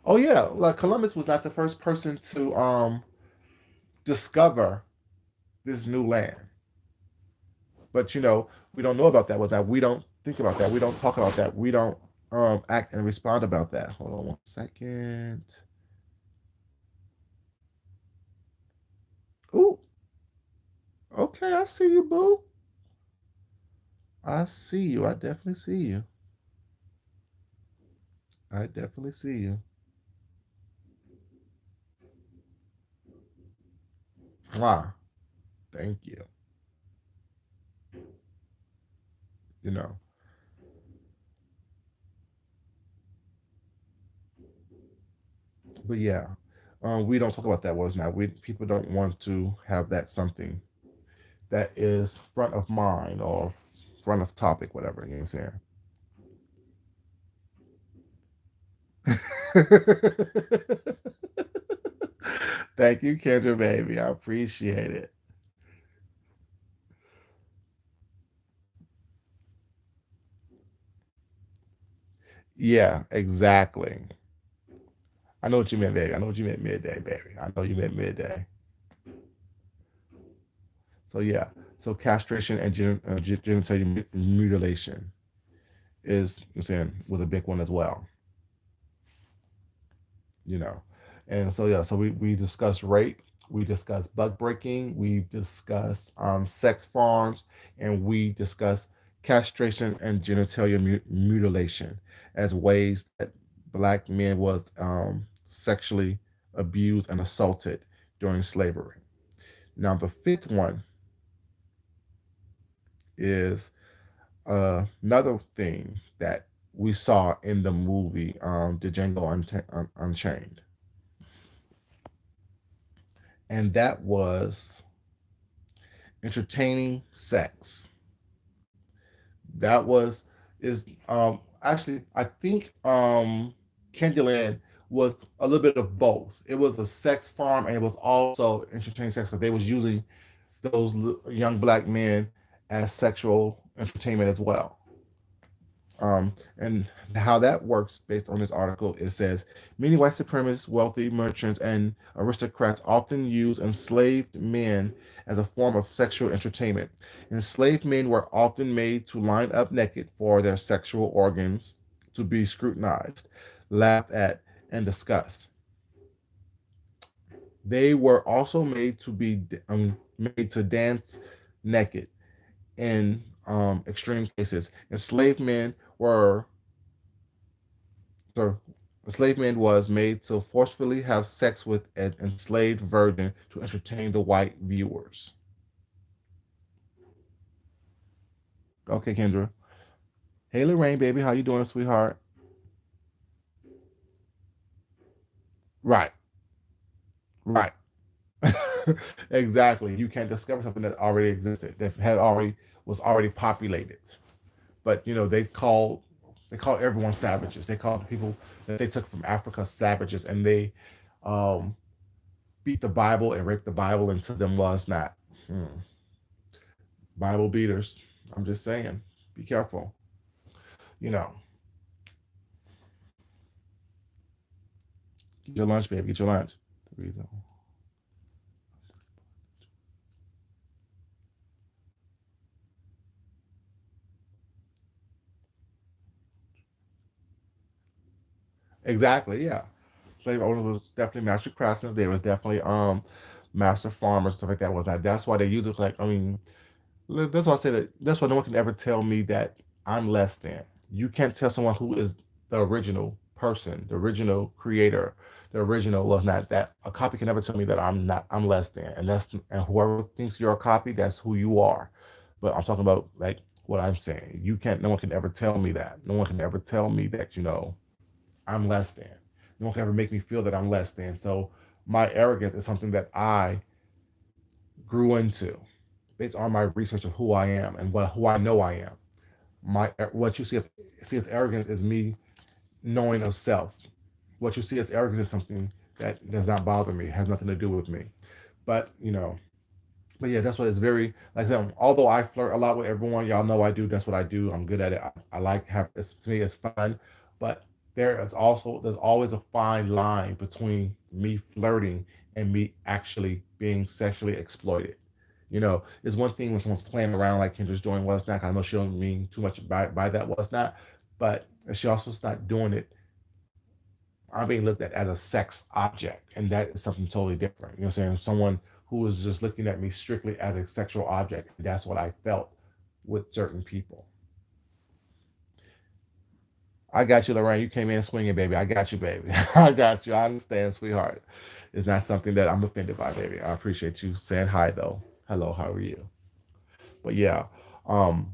Oh yeah, like Columbus was not the first person to discover this new land. But we don't know about that. Was that we don't think about that. We don't talk about that. We don't act and respond about that. Hold on 1 second. Ooh, okay, I see you, boo. I see you. I definitely see you. I definitely see you. Wow. Thank you. You know. But yeah, we don't talk about that was now. We people don't want to have that something that is front of mind or front of topic, whatever. You know what I'm saying? Thank you, Kendra, baby. I appreciate it. Yeah, exactly. I know what you meant, baby. I know what you meant midday, baby. I know you meant midday. So yeah, so castration and genital mutilation is, I'm saying, was a big one as well. you know. And so yeah, so we discussed rape, we discussed bug breaking, we discussed sex farms, and we discussed castration and genitalia mutilation as ways that black men was sexually abused and assaulted during slavery. Now the fifth one is another thing that we saw in the movie Django Unchained, and that was entertaining sex. That was is actually I think Candyland was a little bit of both. It was a sex farm and it was also entertaining sex because they was using those young black men as sexual entertainment as well. And how that works based on this article, it says many white supremacists, wealthy merchants, and aristocrats often use enslaved men as a form of sexual entertainment. Enslaved men were often made to line up naked for their sexual organs to be scrutinized, laughed at, and discussed. They were also made to be made to dance naked in extreme cases. Enslaved men were the enslaved man was made to forcefully have sex with an enslaved virgin to entertain the white viewers. Okay, Kendra. Hey, Lorraine, baby, how you doing, sweetheart? Right, right. Exactly. You can't discover something that already existed, that had already was already populated. But they call everyone savages. They called the people that they took from Africa savages, and they um, beat the Bible and raped the Bible until them was not. Hmm. Bible beaters. I'm just saying, be careful. You know, get your lunch, baby. Get your lunch. Exactly. Yeah. slave owners was definitely master craftsmen. They was definitely master farmers, stuff like that. Was that? That's why they use it. Like I mean, that's why I say that. That's why no one can ever tell me that I'm less than. You can't tell someone who is the original person, the original creator, the original was not that. A copy can never tell me that I'm not. I'm less than, and whoever thinks you're a copy, that's who you are. But I'm talking about like what I'm saying. You can't. No one can ever tell me that. No one can ever tell me that I'm less than. No one can ever make me feel that I'm less than. So my arrogance is something that I grew into based on my research of who I am and who I know I am. What you see as arrogance is me knowing of self. What you see as arrogance is something that does not bother me, has nothing to do with me. But but yeah, that's what it's very like. Although I flirt a lot with everyone, y'all know I do. That's what I do. I'm good at it. I like have it's to me it's fun, but there's always a fine line between me flirting and me actually being sexually exploited. It's one thing when someone's playing around like Kendra's doing what's not. I know she don't mean too much by that what's not, but she also's not doing it. I'm being looked at as a sex object, and that is something totally different. You know what I'm saying? Someone who is just looking at me strictly as a sexual object. That's what I felt with certain people. I got you, Lorraine. You came in swinging, baby. I got you, baby. I got you. I understand, sweetheart. It's not something that I'm offended by, baby. I appreciate you saying hi, though. Hello, how are you? But yeah, um,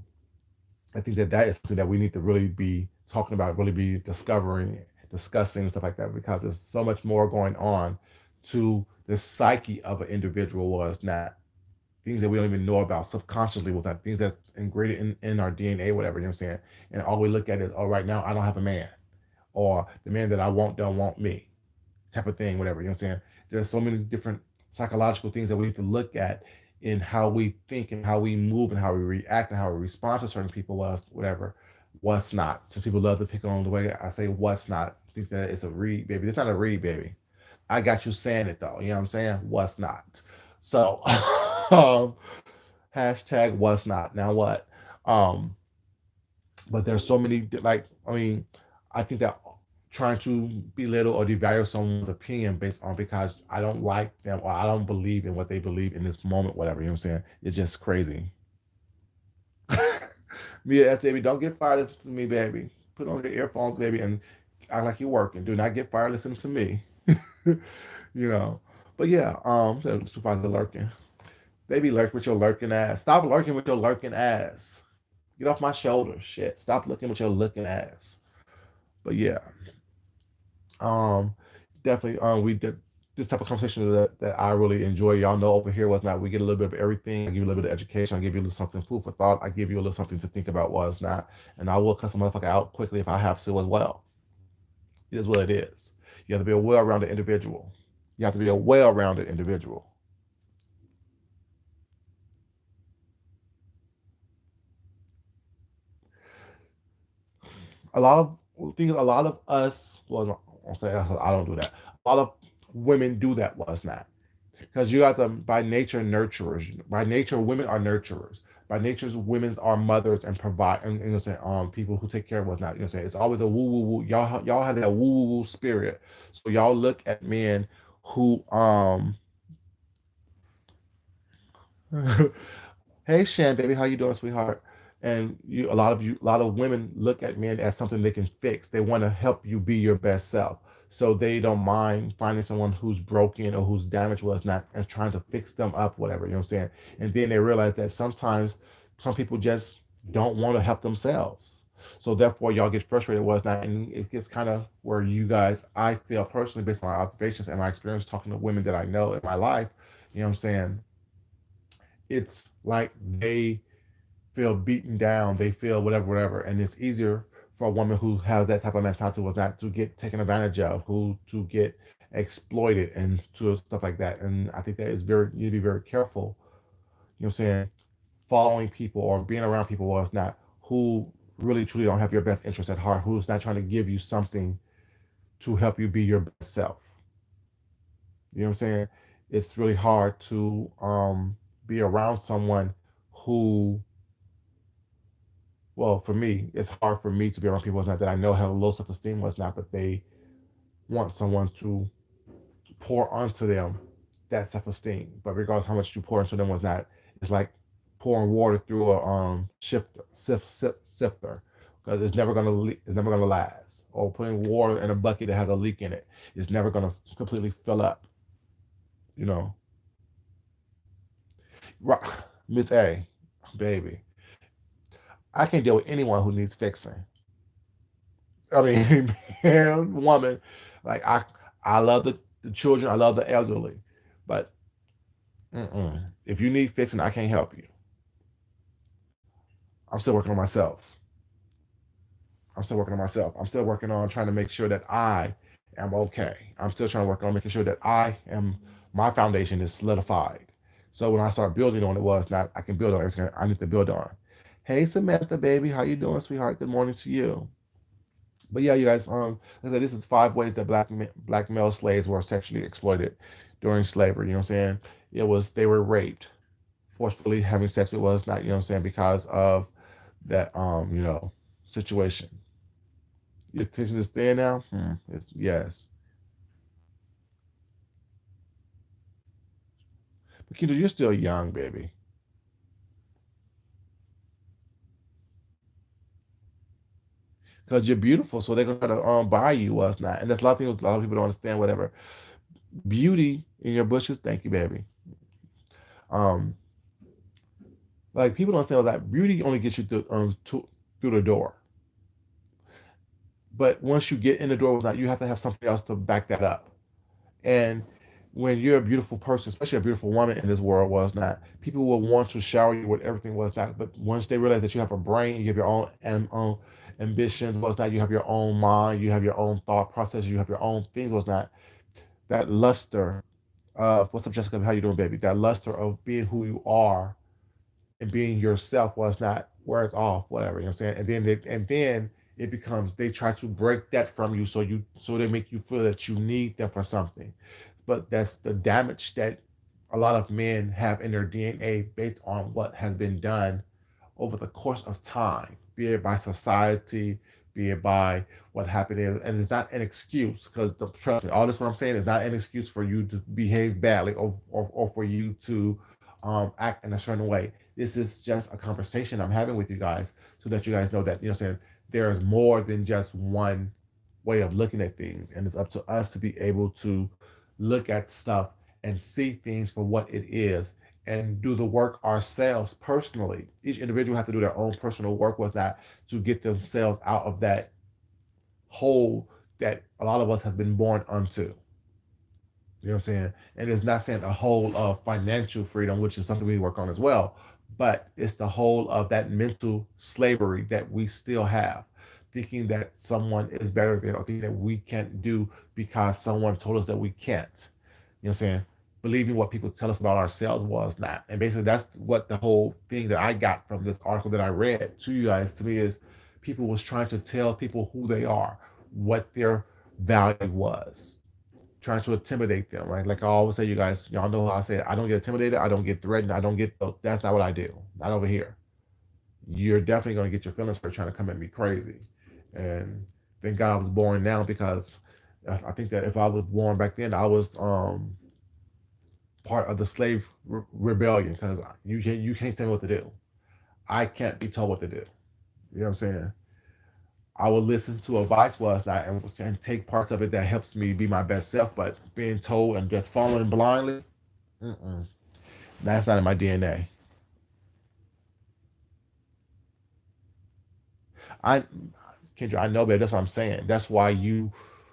I think that that is something that we need to really be talking about, really be discovering, discussing, and stuff like that, because there's so much more going on to the psyche of an individual was not things that we don't even know about subconsciously was not things that's ingrained in our DNA, whatever, you know what I'm saying? And all we look at is, oh, right now I don't have a man, or the man that I want don't want me, type of thing, whatever, you know what I'm saying? There's so many different psychological things that we need to look at in how we think and how we move and how we react and how we respond to certain people, was whatever, what's not. Some people love to pick on the way I say what's not. Think that it's a read, baby. It's not a read, baby. I got you saying it though. You know what I'm saying? What's not? So, um, hashtag what's not. Now what? Um, but there's so many like I mean, I think that trying to belittle or devalue someone's opinion based on because I don't like them or I don't believe in what they believe in this moment, whatever, you know what I'm saying? It's just crazy. Mia S baby, don't get fired, listen to me, baby. Put on your earphones, baby, and act like you're working. Do not get fired, listen to me. you know. But yeah, supervisor lurking. Baby lurk with your lurking ass. Stop lurking with your lurking ass. Get off my shoulder. Shit. Stop looking with your looking ass. But yeah. Um definitely we did this type of conversation that I really enjoy. Y'all know over here was not we get a little bit of everything. I give you a little bit of education. I give you a little something food for thought. I give you a little something to think about was not. And I will cut some motherfucker out quickly if I have to as well. It is what it is. You have to be a well-rounded individual. You have to be a well-rounded individual. A lot of things, a lot of us, well, I'll say I don't do that. A lot of women do that, was not. Because you got them by nature nurturers. By nature, women are nurturers. By nature, women are mothers and provide, and you know, saying people who take care of what's not. You know, saying it's always a woo woo woo. Y'all have that woo woo woo spirit. So y'all look at men who hey Shan, baby, how you doing, sweetheart? And a lot of women look at men as something they can fix. They want to help you be your best self. So they don't mind finding someone who's broken or whose damage was not and trying to fix them up, whatever, you know what I'm saying? And then they realize that sometimes some people just don't want to help themselves. So therefore y'all get frustrated was not and it gets kind of where you guys, I feel personally based on my observations and my experience talking to women that I know in my life, you know what I'm saying? It's like they feel beaten down, they feel whatever, whatever, and it's easier for a woman who has that type of mentality was not to get taken advantage of, who to get exploited and to stuff like that. And I think that is very you need to be very careful. You know what I'm saying? Following people or being around people was not who really truly don't have your best interest at heart, who's not trying to give you something to help you be your best self. You know what I'm saying? It's really hard to be around someone who well, for me, it's hard for me to be around people. It's not that I know have low self esteem was not, but they want someone to pour onto them that self-esteem. But regardless how much you pour into them was not, it's like pouring water through a sifter, because it's never gonna last. Or putting water in a bucket that has a leak in it, it's never gonna completely fill up. You know, right? Miss A, baby, I can't deal with anyone who needs fixing. I mean, man, woman, like I love the children, I love the elderly, but if you need fixing, I can't help you. I'm still working on myself. I'm still working on myself. I'm still working on trying to make sure that I am okay. I'm still trying to work on making sure that my foundation is solidified. So when I start building on it, well, it's not, I can build on everything I need to build on. Hey Samantha, baby, how you doing, sweetheart? Good morning to you. But yeah, you guys, like I said, this is 5 ways that black male slaves were sexually exploited during slavery. You know what I'm saying? It was they were raped, forcefully having sex with was not. You know what I'm saying? Because of that, situation. Your attention is there now. It's yes. But Kendra, you're still young, baby, because you're beautiful. So they're gonna try to buy you what's not, and that's a lot of things. A lot of people don't understand. Whatever beauty in your bushes. Thank you, baby. Um, like people don't understand that beauty only gets you through the door. But once you get in the door with that, you have to have something else to back that up. And when you're a beautiful person, especially a beautiful woman in this world, was not, people will want to shower you with everything was not. But once they realize that you have a brain, you have your own ambitions, was not, you have your own mind, you have your own thought process, you have your own things, was not, that luster of what's up, Jessica? How you doing, baby? That luster of being who you are and being yourself was not wears off, whatever, you know what I'm saying? And then it becomes they try to break that from you so they make you feel that you need them for something. But that's the damage that a lot of men have in their DNA based on what has been done over the course of time, be it by society, be it by what happened and it's not an excuse because trust me, all this what I'm saying is not an excuse for you to behave badly or for you to act in a certain way. This is just a conversation I'm having with you guys so that you guys know that, what I'm saying, there's more than just one way of looking at things. And it's up to us to be able to look at stuff and see things for what it is and do the work ourselves personally. Each individual has to do their own personal work with that to get themselves out of that hole that a lot of us has been born unto. You know what I'm saying? And it's not saying a whole of financial freedom, which is something we work on as well, but it's the whole of that mental slavery that we still have, thinking that someone is better than or thinking that we can't do because someone told us that we can't. You know what I'm saying? Believing what people tell us about ourselves was not. And basically that's what the whole thing that I got from this article that I read to you guys to me is people was trying to tell people who they are, what their value was trying to intimidate them. Like I always say, you guys, y'all know how I say it. I don't get intimidated. I don't get threatened. I don't get. That's not what I do. Not over here. You're definitely gonna get your feelings hurt trying to come at me crazy. And thank God I was born now because I think that if I was born back then, I was part of the slave rebellion because you can't tell me what to do. I can't be told what to do. You know what I'm saying? I will listen to advice was not and take parts of it that helps me be my best self, but being told and just following blindly, mm-mm, that's not in my DNA. I, Kendra, I know, but that's what I'm saying. That's why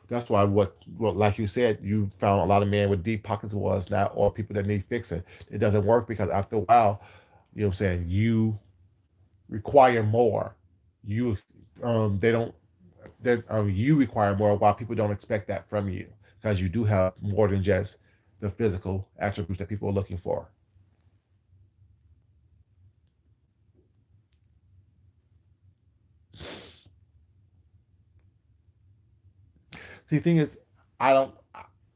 what like you said, you found a lot of men with deep pockets was not, or people that need fixing. It doesn't work because after a while, you know what I'm saying, you require more. You, they don't that you require more while people don't expect that from you because you do have more than just the physical attributes that people are looking for. See, the thing is, I don't,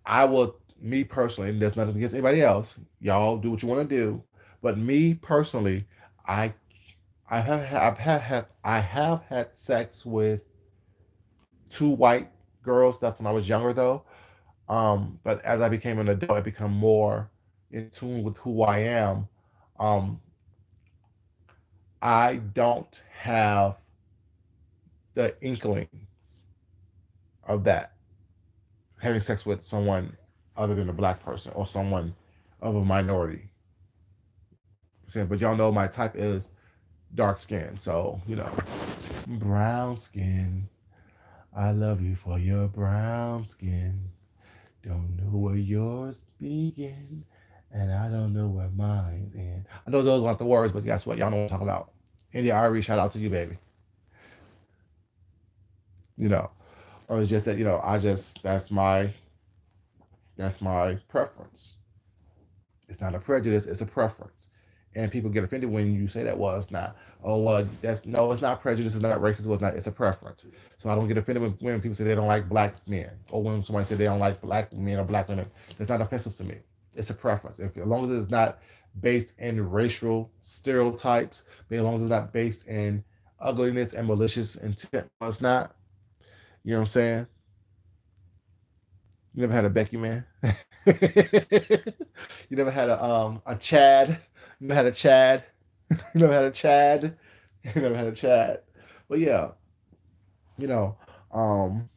I will, me personally, and there's nothing against anybody else. Y'all do what you want to do, but me personally, I, I have had sex with two white girls. That's when I was younger though. But as I became an adult, I become more in tune with who I am. Um, I don't have the inklings of that having sex with someone other than a black person or someone of a minority. But y'all know my type is dark skin, so brown skin. I love you for your brown skin. Don't know where yours begin, and I don't know where mine end. I know those aren't the words, but guess what? Y'all know what I'm talking about. India Irie, shout out to you, baby. You know, or it's just that I just that's my preference. It's not a prejudice; it's a preference. And people get offended when you say that. Well, it's not. Oh, well, that's no, it's not prejudice. It's not racist. It's not. It's a preference. So I don't get offended when people say they don't like black men, or when somebody say they don't like black men or black women. It's not offensive to me. It's a preference. If as long as it's not based in racial stereotypes, but as long as it's not based in ugliness and malicious intent, well, it's not. You know what I'm saying? You never had a Becky man. You never had a Chad. You never had a Chad. You never had a Chad. You never had a Chad. But yeah, you know, um,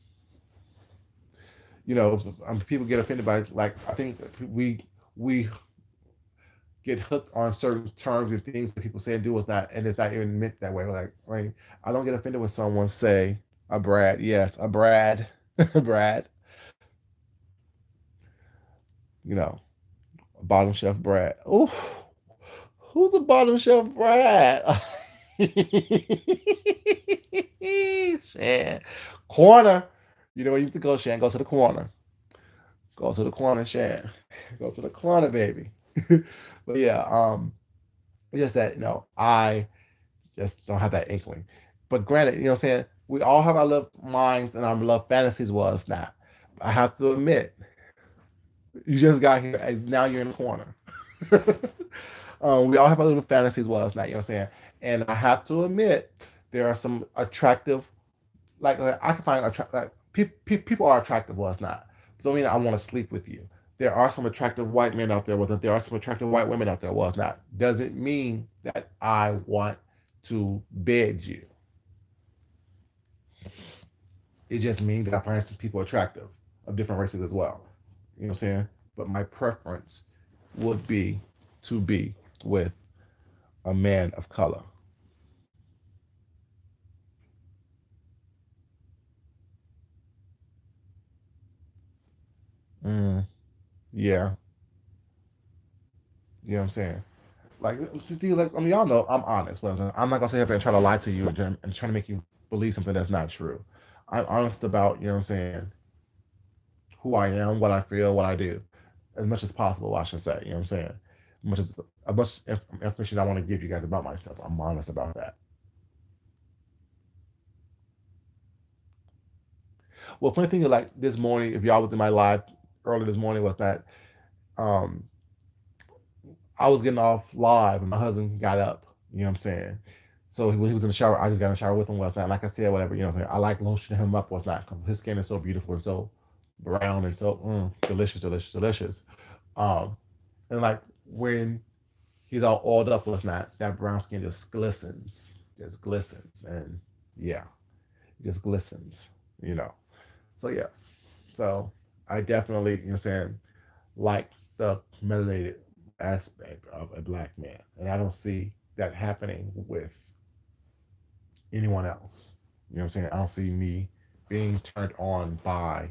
people get offended by like I think we get hooked on certain terms and things that people say and do is not and it's not even meant that way. Like I don't get offended when someone say a Brad. Yes, a Brad. Brad. You know, a bottom shelf Brad. Oh, who's a bottom shelf Brad? Shan. Corner. You know where you can go, Shan. Go to the corner. Go to the corner, Shan. Go to the corner, baby. But yeah, just that, I just don't have that inkling. But granted, what I'm saying? We all have our love minds and our love fantasies. Well, it's not. I have to admit, you just got here and now you're in the corner. We all have our little fantasies. Well, it's not. You know what I'm saying? And I have to admit, there are some attractive like I can find like people are attractive. Well, it's not. Don't mean I want to sleep with you. There are some attractive white men out there. Was it? There are some attractive white women out there. Was not. Doesn't mean that I want to bed you. It just means that I find some people attractive of different races as well. You know what I'm saying? But my preference would be to be with a man of color. Mm, yeah, you know what I'm saying. Like, I mean, y'all know I'm honest. But I'm not gonna sit here and try to lie to you and try to make you believe something that's not true. I'm honest about, what I'm saying, who I am, what I feel, what I do, as much as possible. I should say, you know what I'm saying. As much information I want to give you guys about myself, I'm honest about that. Well, funny thing is, like this morning, if y'all was in my live early this morning, was that um I was getting off live and my husband got up. You know what I'm saying? So when he was in the shower, I just got in the shower with him last night. Like I said, whatever, I like lotioning him up. Was not his skin is so beautiful and so brown and so delicious, delicious, delicious. Um, and like when he's all oiled up, was not that brown skin just glistens, and yeah, it just glistens. You know. So yeah, so I definitely, saying, like the melanated aspect of a black man. And I don't see that happening with anyone else. You know what I'm saying? I don't see me being turned on by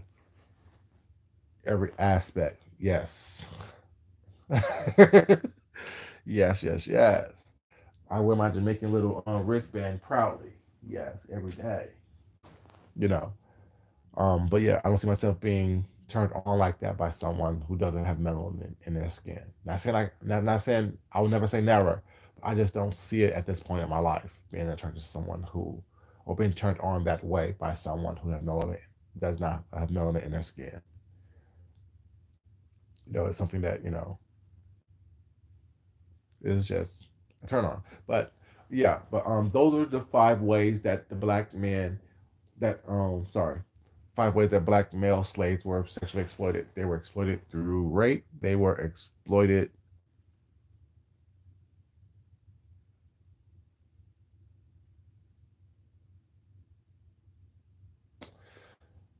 every aspect. Yes. Yes, yes, yes. I wear my Jamaican little wristband proudly. Yes, every day. You know. But yeah, I don't see myself being turned on like that by someone who doesn't have melanin in their skin. Not saying I will never say never. I just don't see it at this point in my life being attracted to someone who, or being turned on that way by someone who have melanin does not have melanin in their skin. It's something that is just a turn on. But yeah, but those are the five ways that the black men that sorry 5 ways that black male slaves were sexually exploited. They were exploited through rape. They were exploited.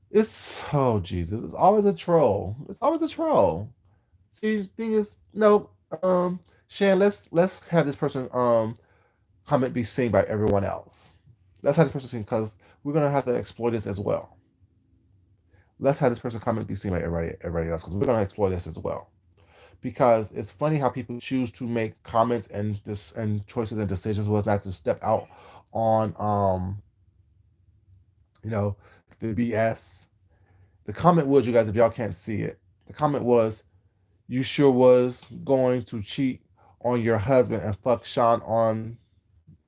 It's oh Jesus! It's always a troll. It's always a troll. See, the thing is, no, Shan, let's have this person comment be seen by everyone else. Let's have this person seen because we're gonna have to exploit this as well. Let's have this person comment be seen by everybody else because we're gonna explore this as well. Because it's funny how people choose to make comments and this and choices and decisions was not to step out on you know the BS. The comment was, you guys, if y'all can't see it, the comment was, you sure was going to cheat on your husband and fuck Sean on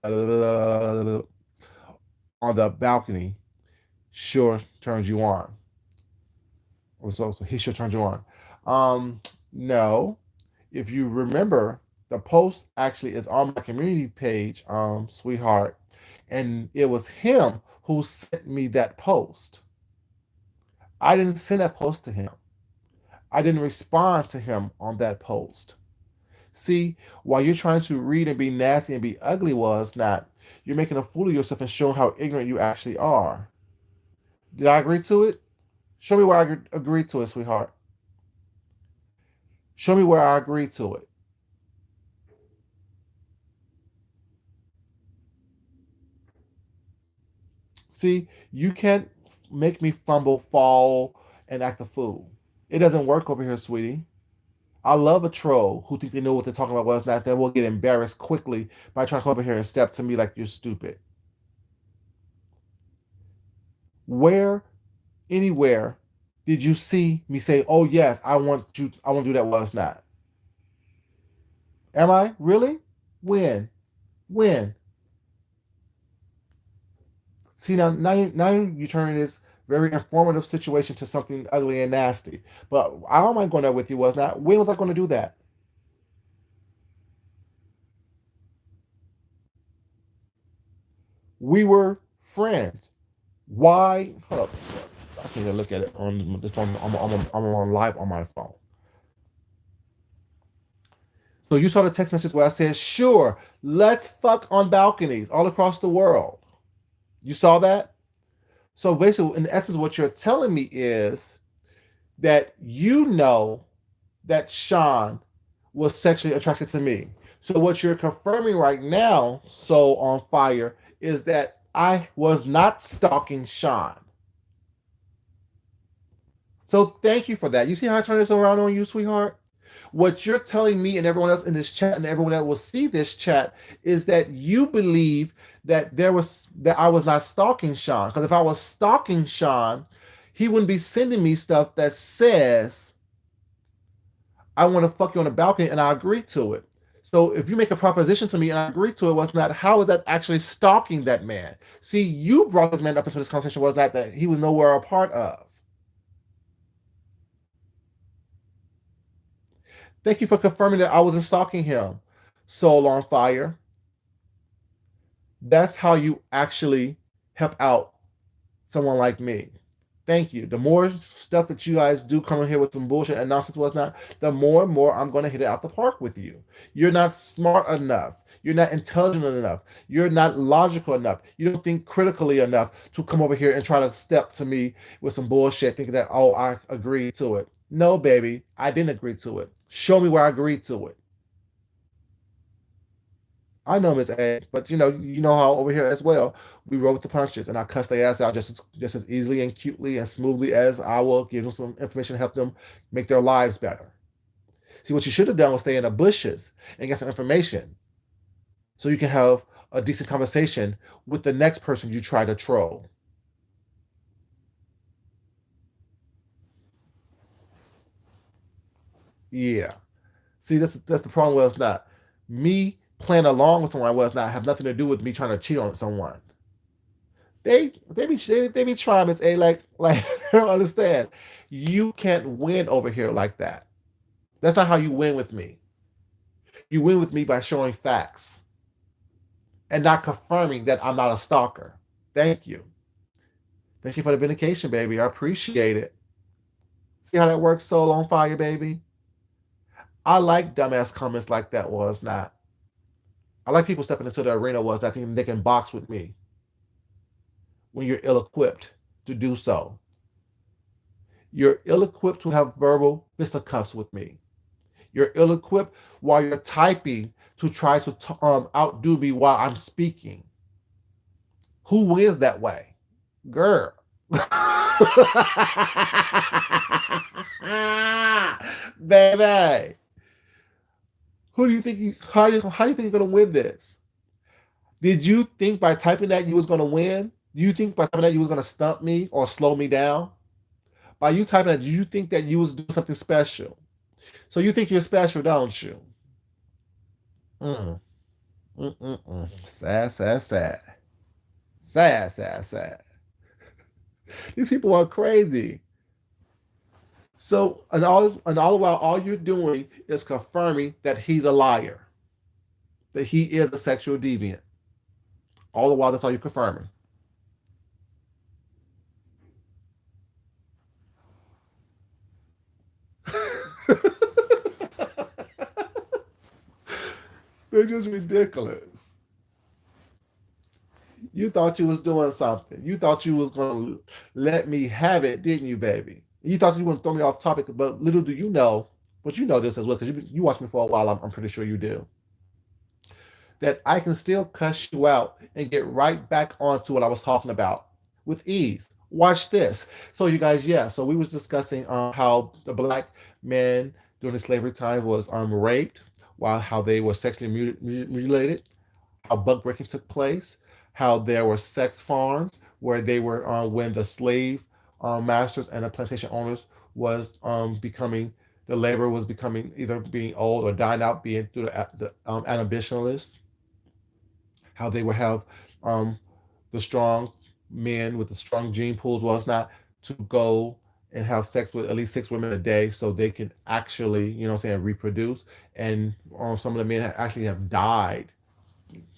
the balcony. Sure turns you on. So he sure turns you on. No. If you remember, the post actually is on my community page, sweetheart, and it was him who sent me that post. I didn't send that post to him. I didn't respond to him on that post. See, while you're trying to read and be nasty and be ugly was not, you're making a fool of yourself and showing how ignorant you actually are. Did I agree to it? Show me where I agreed to it, sweetheart. Show me where I agreed to it. See, you can't make me fumble, fall, and act a fool. It doesn't work over here, sweetie. I love a troll who think they know what they're talking about, well, it's not, that will get embarrassed quickly by trying to come over here and step to me like you're stupid. Where, anywhere, did you see me say, oh yes, I want to do that, well, it's not? Am I? Really? When? When? See, now you turn this very informative situation to something ugly and nasty. But I don't mind going there with you, was not. When was I going to do that? We were friends. Why? Hold up. I can't even look at it on this phone. I'm on live on my phone. So you saw the text message where I said, sure, let's fuck on balconies all across the world. You saw that? So basically, in essence, what you're telling me is that you know that Sean was sexually attracted to me. So what you're confirming right now, Soul on Fire, is that I was not stalking Sean. So thank you for that. You see how I turn this around on you, sweetheart? What you're telling me and everyone else in this chat and everyone that will see this chat is that you believe that I was not stalking Sean. Because if I was stalking Sean, he wouldn't be sending me stuff that says I want to fuck you on the balcony and I agree to it. So if you make a proposition to me and I agree to it, was not, how is that actually stalking that man? See, you brought this man up into this conversation, was not that he was nowhere a part of. Thank you for confirming that I wasn't stalking him. Soul on Fire. That's how you actually help out someone like me. Thank you. The more stuff that you guys do come in here with some bullshit and nonsense was not, the more and more I'm going to hit it out the park with you. You're not smart enough. You're not intelligent enough. You're not logical enough. You don't think critically enough to come over here and try to step to me with some bullshit, thinking that, oh, I agreed to it. No, baby, I didn't agree to it. Show me where I agreed to it. I know Miss A, but you know how over here as well, we roll with the punches, and I cuss their ass out just as easily and cutely and smoothly as I will give them some information to help them make their lives better. See, what you should have done was stay in the bushes and get some information, so you can have a decent conversation with the next person you try to troll. Yeah. See, that's the problem. Was not me playing along with someone. Was not have nothing to do with me trying to cheat on someone. They be trying, Miss A, like I don't understand. You can't win over here like that. That's not how you win with me. You win with me by showing facts and not confirming that I'm not a stalker. Thank you. Thank you for the vindication, baby. I appreciate it. See how that works, Soul on Fire, baby? I like dumbass comments like that was not. I like people stepping into the arena was not thinking they can box with me when you're ill equipped to do so. You're ill equipped to have verbal fisticuffs with me. You're ill equipped while you're typing to try to outdo me while I'm speaking. Who wins that way? Girl. Baby. Who do you think how do you think you're gonna win this? Did you think by typing that you was gonna win? Do you think by typing that you was gonna stump me or slow me down? By you typing that, do you think that you was doing something special? So you think you're special, don't you? Mm, Sad, sad, sad. Sad, sad, sad. These people are crazy. So, and all the while, all you're doing is confirming that he's a liar, that he is a sexual deviant. All the while, that's all you're confirming. They're just ridiculous. You thought you was doing something. You thought you was gonna let me have it, didn't you, baby? You thought you were gonna throw me off topic, but little do you know, but you know this as well because you watched me for a while. I'm pretty sure you do. That I can still cuss you out and get right back onto what I was talking about with ease. Watch this. So you guys, yeah. So we was discussing how the black men during the slavery time was raped, while how they were sexually mutilated, how buck breaking took place, how there were sex farms where they were when the slave masters and the plantation owners was becoming the labor was becoming either being old or dying out, being through the abolitionists, how they would have um, the strong men with the strong gene pools was not to go and have sex with at least 6 women a day so they can actually, you know what I'm saying, reproduce. And some of the men actually have died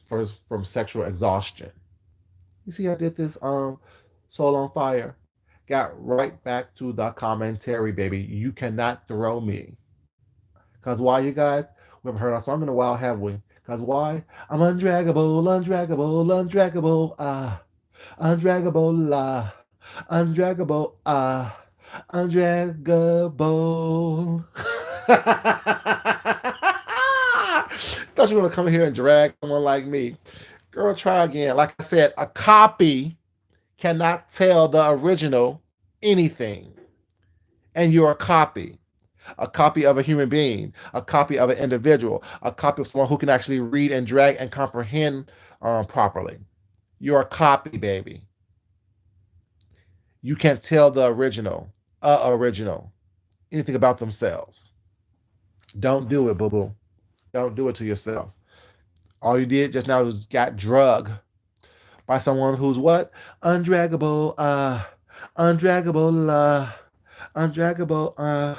from sexual exhaustion. You see, I did this Soul on Fire. Got right back to the commentary, baby. You cannot throw me. Because why, you guys? We haven't heard our song in a while, have we? Because why? I'm undraggable, undraggable, undraggable, undraggable, undraggable, undraggable. Thought you were gonna come here and drag someone like me. Girl, try again. Like I said, a copy cannot tell the original anything. And you're a copy of a human being, a copy of an individual, a copy of someone who can actually read and drag and comprehend properly. You're a copy, baby. You can't tell the original, anything about themselves. Don't do it, boo boo. Don't do it to yourself. All you did just now was got drugged by someone who's what? Undraggable, undraggable, undraggable,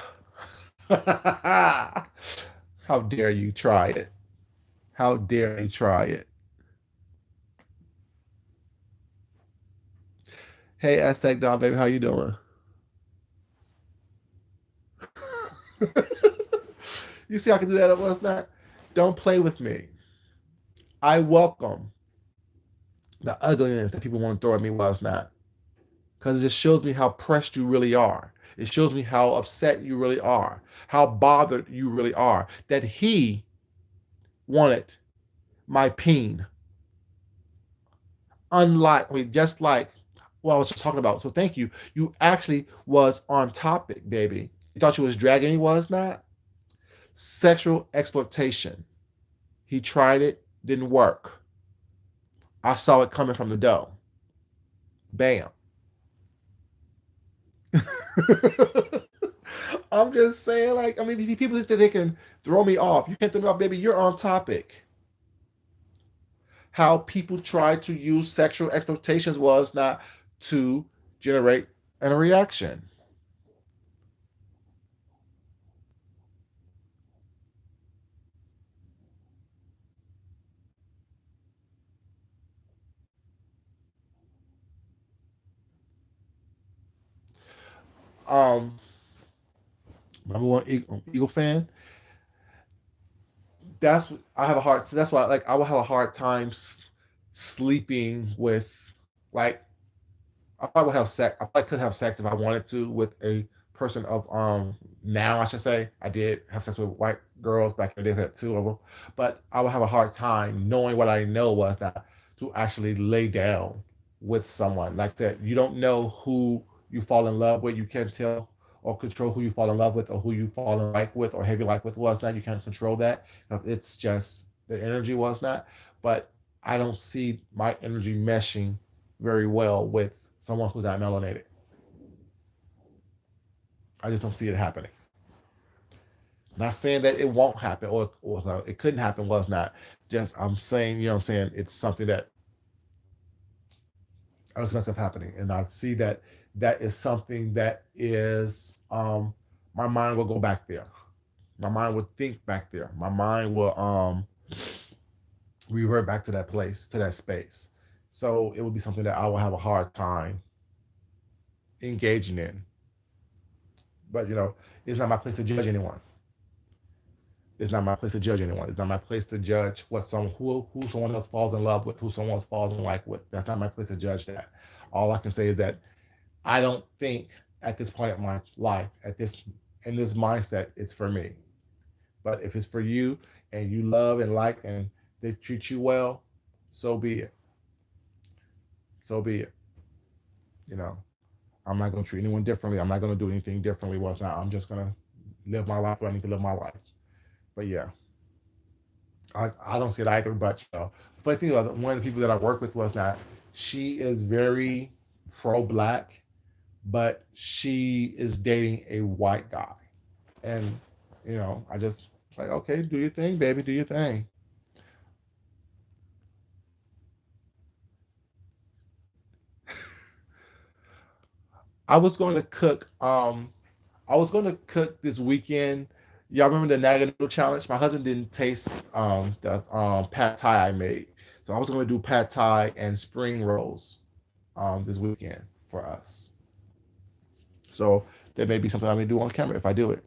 How dare you try it? How dare you try it? Hey, Aztec Dog, baby, how you doing? You see I can do that at once not? Don't play with me. I welcome the ugliness that people want to throw at me while it's not. Because it just shows me how pressed you really are. It shows me how upset you really are, how bothered you really are. That he wanted my peen. Unlike, I mean, just like what I was just talking about. So thank you. You actually was on topic, baby. You thought you was dragging, he was not. Sexual exploitation. He tried it, didn't work. I saw it coming from the dough. Bam. I'm just saying, like, I mean, if people think that they can throw me off, you can't throw me off, baby. You're on topic. How people try to use sexual exploitations was not to generate a reaction. Um, number one Eagle fan. I have a hard. So that's why like I will have a hard time sleeping with like I probably have sex. I probably could have sex if I wanted to with a person of now I should say I did have sex with white girls back in the day. I had two of them, but I would have a hard time knowing what I know was that to actually lay down with someone like that. You don't know who you fall in love with. You can't tell or control who you fall in love with or who you fall in like with or heavy like with was not. You can't control that because it's just the energy was not. But I don't see my energy meshing very well with someone who's not melanated. I just don't see it happening. Not saying that it won't happen or no, it couldn't happen was not. Just I'm saying, you know what I'm saying, it's something that I don't see myself happening. And I see that that is something that is my mind will go back there. My mind will think back there. My mind will revert back to that place, to that space. So it would be something that I will have a hard time engaging in. But it's not my place to judge anyone. It's not my place to judge anyone. It's not my place to judge what who someone else falls in love with, who someone else falls in like with. That's not my place to judge that. All I can say is that I don't think at this point in my life, at this in this mindset, it's for me. But if it's for you and you love and like and they treat you well, so be it. So be it. You know, I'm not gonna treat anyone differently. I'm not gonna do anything differently. What's not. I'm just gonna live my life where I need to live my life. But yeah, I don't see it either. But the funny thing about one of the people that I work with was that she is very pro black, but she is dating a white guy, and I just like okay, do your thing, baby, do your thing. I was going to cook. I was going to cook this weekend. Y'all remember the Naga Noodle Challenge? My husband didn't taste the pad thai I made, so I was going to do pad thai and spring rolls this weekend for us. So that may be something I may do on camera if I do it.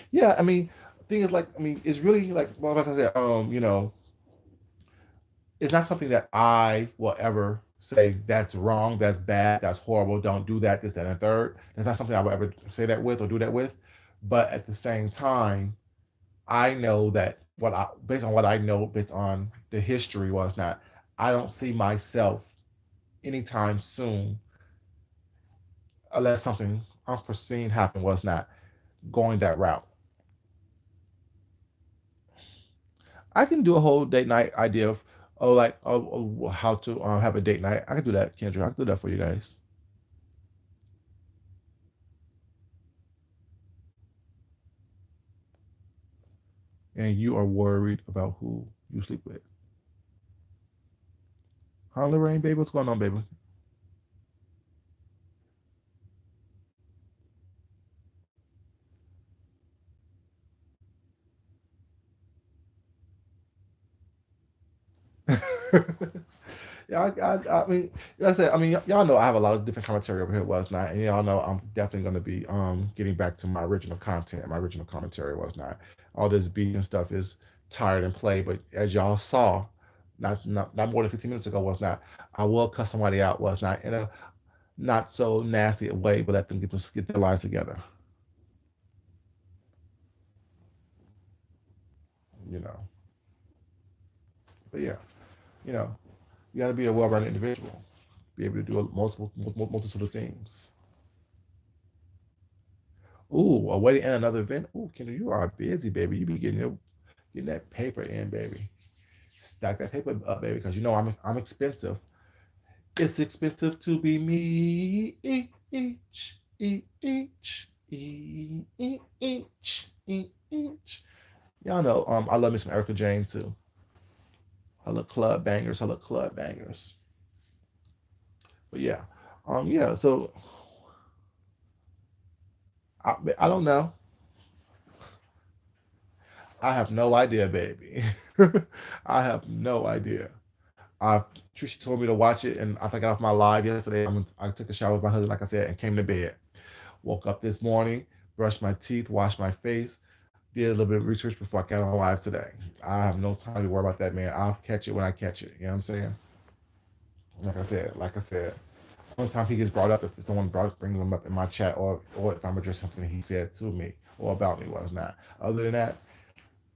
Yeah, I mean, thing is like, I mean, it's really like, well, like I said, it's not something that I will ever say that's wrong, that's bad, that's horrible, don't do that, this, that, and the third. That's not something I will ever say that with or do that with. But at the same time, I know that based on what I know, based on the history was not, I don't see myself anytime soon, unless something unforeseen happened, was not going that route. I can do a whole date night idea of, like, how to have a date night. I can do that, Kendra. I can do that for you guys. And you are worried about who you sleep with. Huh, Lorraine, baby? What's going on, baby? Yeah, I mean, like I said, I mean, y'all know I have a lot of different commentary over here was not, and y'all know I'm definitely going to be getting back to my original content. My original commentary was not all this beat and stuff is tired and play, but as y'all saw, not more than 15 minutes ago was not. I will cuss somebody out was not in a not so nasty way, but let them get their lives together. You know, but yeah, you know, you got to be a well-rounded individual, be able to do multiple things. Ooh, a wedding and another event. Ooh, Kendra, you are busy, baby. You be getting that paper in, baby. Stack that paper up, baby, because I'm expensive. It's expensive to be me. Each. Y'all know, I love me some Erica Jane too. I love club bangers. I love club bangers. But yeah, yeah. So I don't know. I have no idea, baby. I have no idea. Trisha told me to watch it, and I think I got off my live yesterday. I took a shower with my husband, like I said, and came to bed. Woke up this morning, brushed my teeth, washed my face, did a little bit of research before I got on live today. I have no time to worry about that, man. I'll catch it when I catch it. You know what I'm saying? Like I said, one time he gets brought up if someone brings him up in my chat, or if I'm addressing something he said to me or about me was not. Other than that,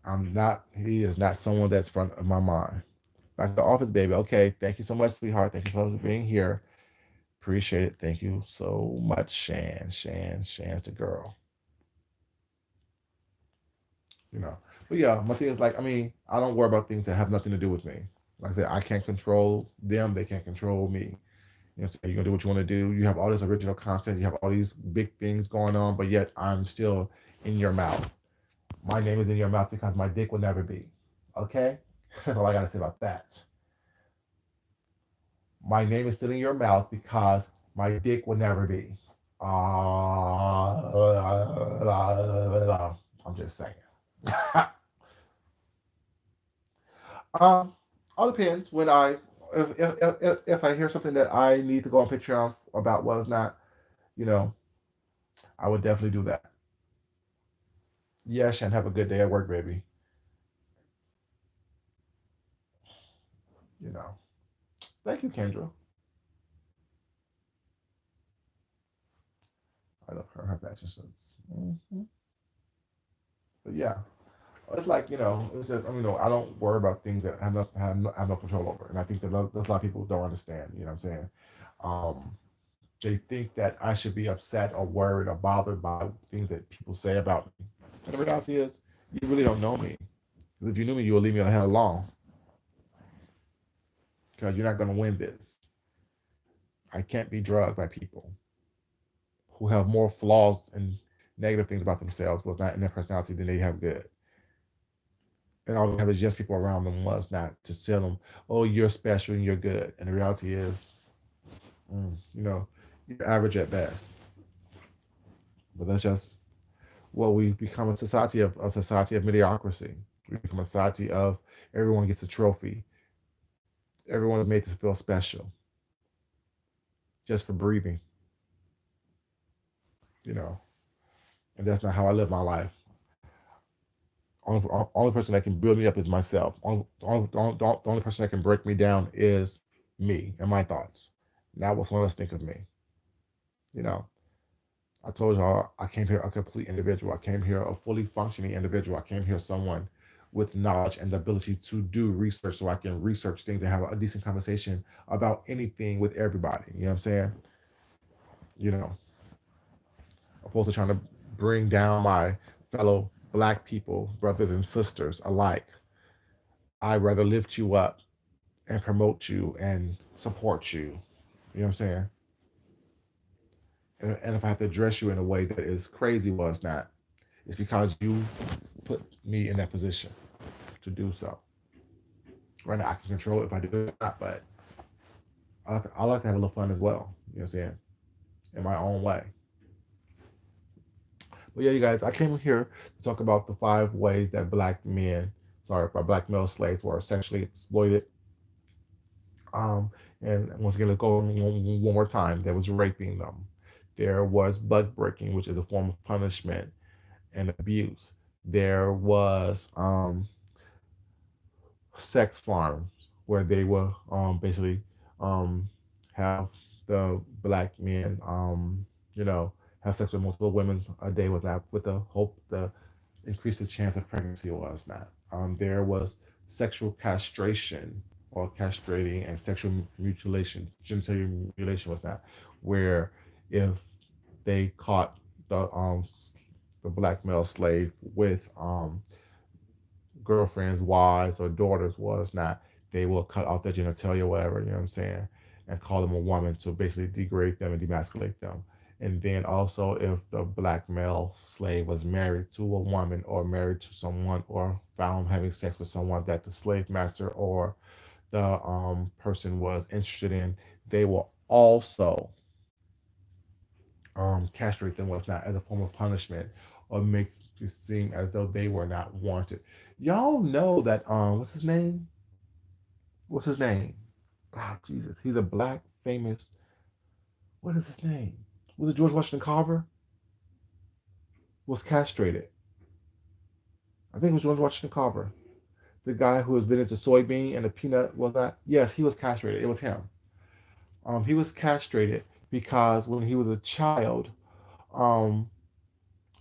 I'm not. He is not someone that's front of my mind. Back to the office, baby. Okay, thank you so much, sweetheart. Thank you for being here. Appreciate it. Thank you so much, Shan. Shan's the girl. You know. But yeah, my thing is like, I mean, I don't worry about things that have nothing to do with me. Like I said, I can't control them. They can't control me. You know, so you're gonna do what you want to do. You have all this original content. You have all these big things going on, but yet I'm still in your mouth. My name is in your mouth because my dick will never be. Okay, that's all I gotta say about that. My name is still in your mouth because my dick will never be. I'm just saying. um, all depends when if I hear something that I need to go on Patreon about was not, you know, I would definitely do that. Yes, and have a good day at work, baby. You know. Thank you, Kendra. I love her fashion sense. But yeah, it's like it's just, I don't worry about things that I have no control over, and I think that there's a lot of people who don't understand. You know what I'm saying? Um, they think that I should be upset or worried or bothered by things that people say about me. And the reality is, you really don't know me. 'Cause if you knew me, you would leave me the hell alone because you're not going to win this. I can't be drugged by people who have more flaws and negative things about themselves was not in their personality than they have good. And all they have is just people around them was not to tell them, oh, you're special and you're good. And the reality is, mm, you know, you're average at best. But that's just what we become a society of mediocrity. We become a society of everyone gets a trophy. Everyone is made to feel special just for breathing, you know. And that's not how I live my life. Only person that can build me up is myself. The only person that can break me down is me and my thoughts. Not what someone else think of me. You know, I told y'all I came here a complete individual. I came here a fully functioning individual. I came here someone with knowledge and the ability to do research so I can research things and have a decent conversation about anything with everybody. You know what I'm saying? You know, opposed to trying to bring down my fellow black people, brothers and sisters alike. I'd rather lift you up and promote you and support you. You know what I'm saying? And if I have to address you in a way that is crazy, well, it's not. It's because you put me in that position to do so. Right now, I can control it if I do it or not, but I like to have a little fun as well. You know what I'm saying? In my own way. But yeah, you guys, I came here to talk about the 5 ways that black male slaves were sexually exploited. Um, and once again, let's go one more time. There was raping them. There was bug breaking, which is a form of punishment and abuse. There was sex farms where they will basically um, have the black men, have sex with multiple women a day with the hope to increase the chance of pregnancy was not. There was sexual castration or castrating and sexual mutilation, genital mutilation was not, where if they caught the black male slave with girlfriends, wives, or daughters was not, they will cut off their genitalia, whatever, you know what I'm saying, and call them a woman to basically degrade them and demasculate them. And then also, if the black male slave was married to a woman or married to someone or found having sex with someone that the slave master or the person was interested in, they will also castrate them was not as a form of punishment or make it seem as though they were not wanted. Y'all know that what's his name? What's his name? God, Jesus. He's a black famous. What is his name? Was it George Washington Carver? Was castrated. I think it was George Washington Carver. The guy who was been into soybean and the peanut was that? Yes, he was castrated. It was him. He was castrated because when he was a child, um,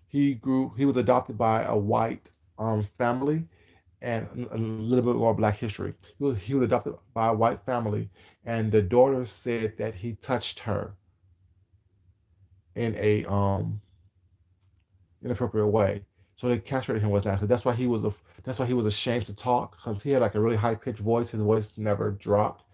he was adopted by a white family and a little bit more black history. He was adopted by a white family, and the daughter said that he touched her in a inappropriate way. So they castrated him with that. So that's why he was ashamed to talk because he had like a really high pitched voice. His voice never dropped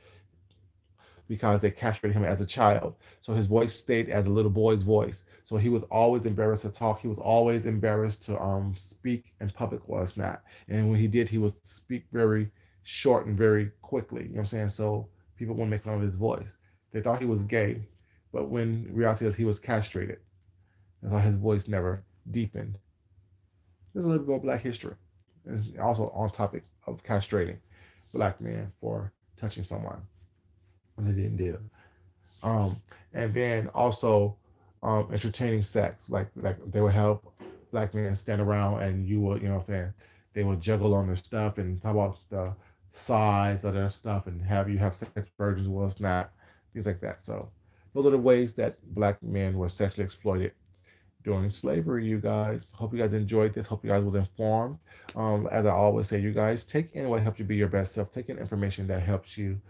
because they castrated him as a child. So his voice stayed as a little boy's voice. So he was always embarrassed to talk. He was always embarrassed to speak in public was not. And when he did, he would speak very short and very quickly. You know what I'm saying? So people wouldn't make fun of his voice. They thought he was gay, but when reality is he was castrated. That's why his voice never deepened. There's a little bit of black history. It's also on topic of castrating black men for touching someone when they didn't do. Um, and then also entertaining sex. Like they would help black men stand around and you would, you know what I'm saying, they would juggle on their stuff and talk about the size of their stuff and have you have sex virgins was not, things like that. So those are the ways that black men were sexually exploited during slavery, you guys. Hope you guys enjoyed this. Hope you guys was informed. As I always say, you guys take in what helps you be your best self. Take in information that helps you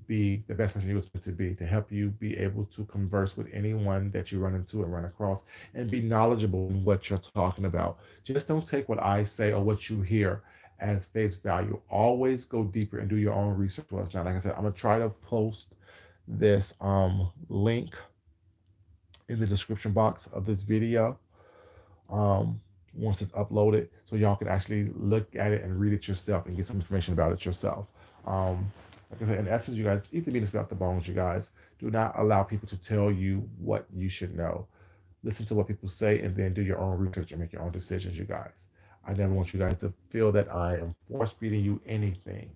be the best person you was meant to be, to help you be able to converse with anyone that you run into and run across and be knowledgeable in what you're talking about. Just don't take what I say or what you hear as face value. Always go deeper and do your own research. Now, like I said, I'm gonna try to post this link in the description box of this video um, once it's uploaded so y'all can actually look at it and read it yourself and get some information about it yourself. Like I said, in essence, you guys, eat the meat and spit out the bones, you guys. Do not allow people to tell you what you should know. Listen to what people say and then do your own research and make your own decisions, you guys. I never want you guys to feel that I am force feeding you anything.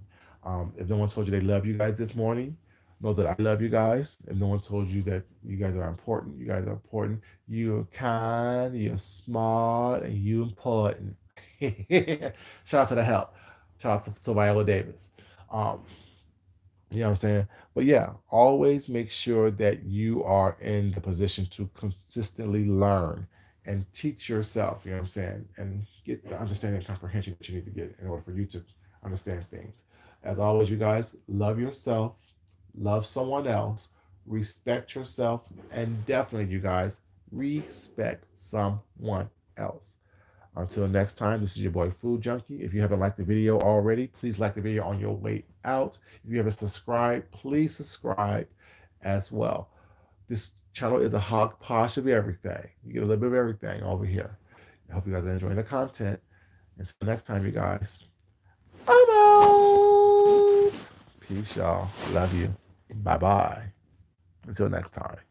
If no one told you they love you guys this morning, know that I love you guys. If no one told you that you guys are important, you guys are important. You're kind, you're smart, and you important. Shout out to the help. Shout out to Viola Davis. Um, you know what I'm saying? But yeah, always make sure that you are in the position to consistently learn and teach yourself, you know what I'm saying? And get the understanding and comprehension that you need to get in order for you to understand things. As always, you guys, love yourself, love someone else, respect yourself, and definitely, you guys, respect someone else. Until next time, this is your boy Food Junkie. If you haven't liked the video already, please like the video on your way out. If you haven't subscribed, please subscribe as well. This channel is a hodgepodge of everything. You get a little bit of everything over here. I hope you guys are enjoying the content. Until next time, you guys, I'm out. Peace, y'all. Love you. Bye bye. Until next time.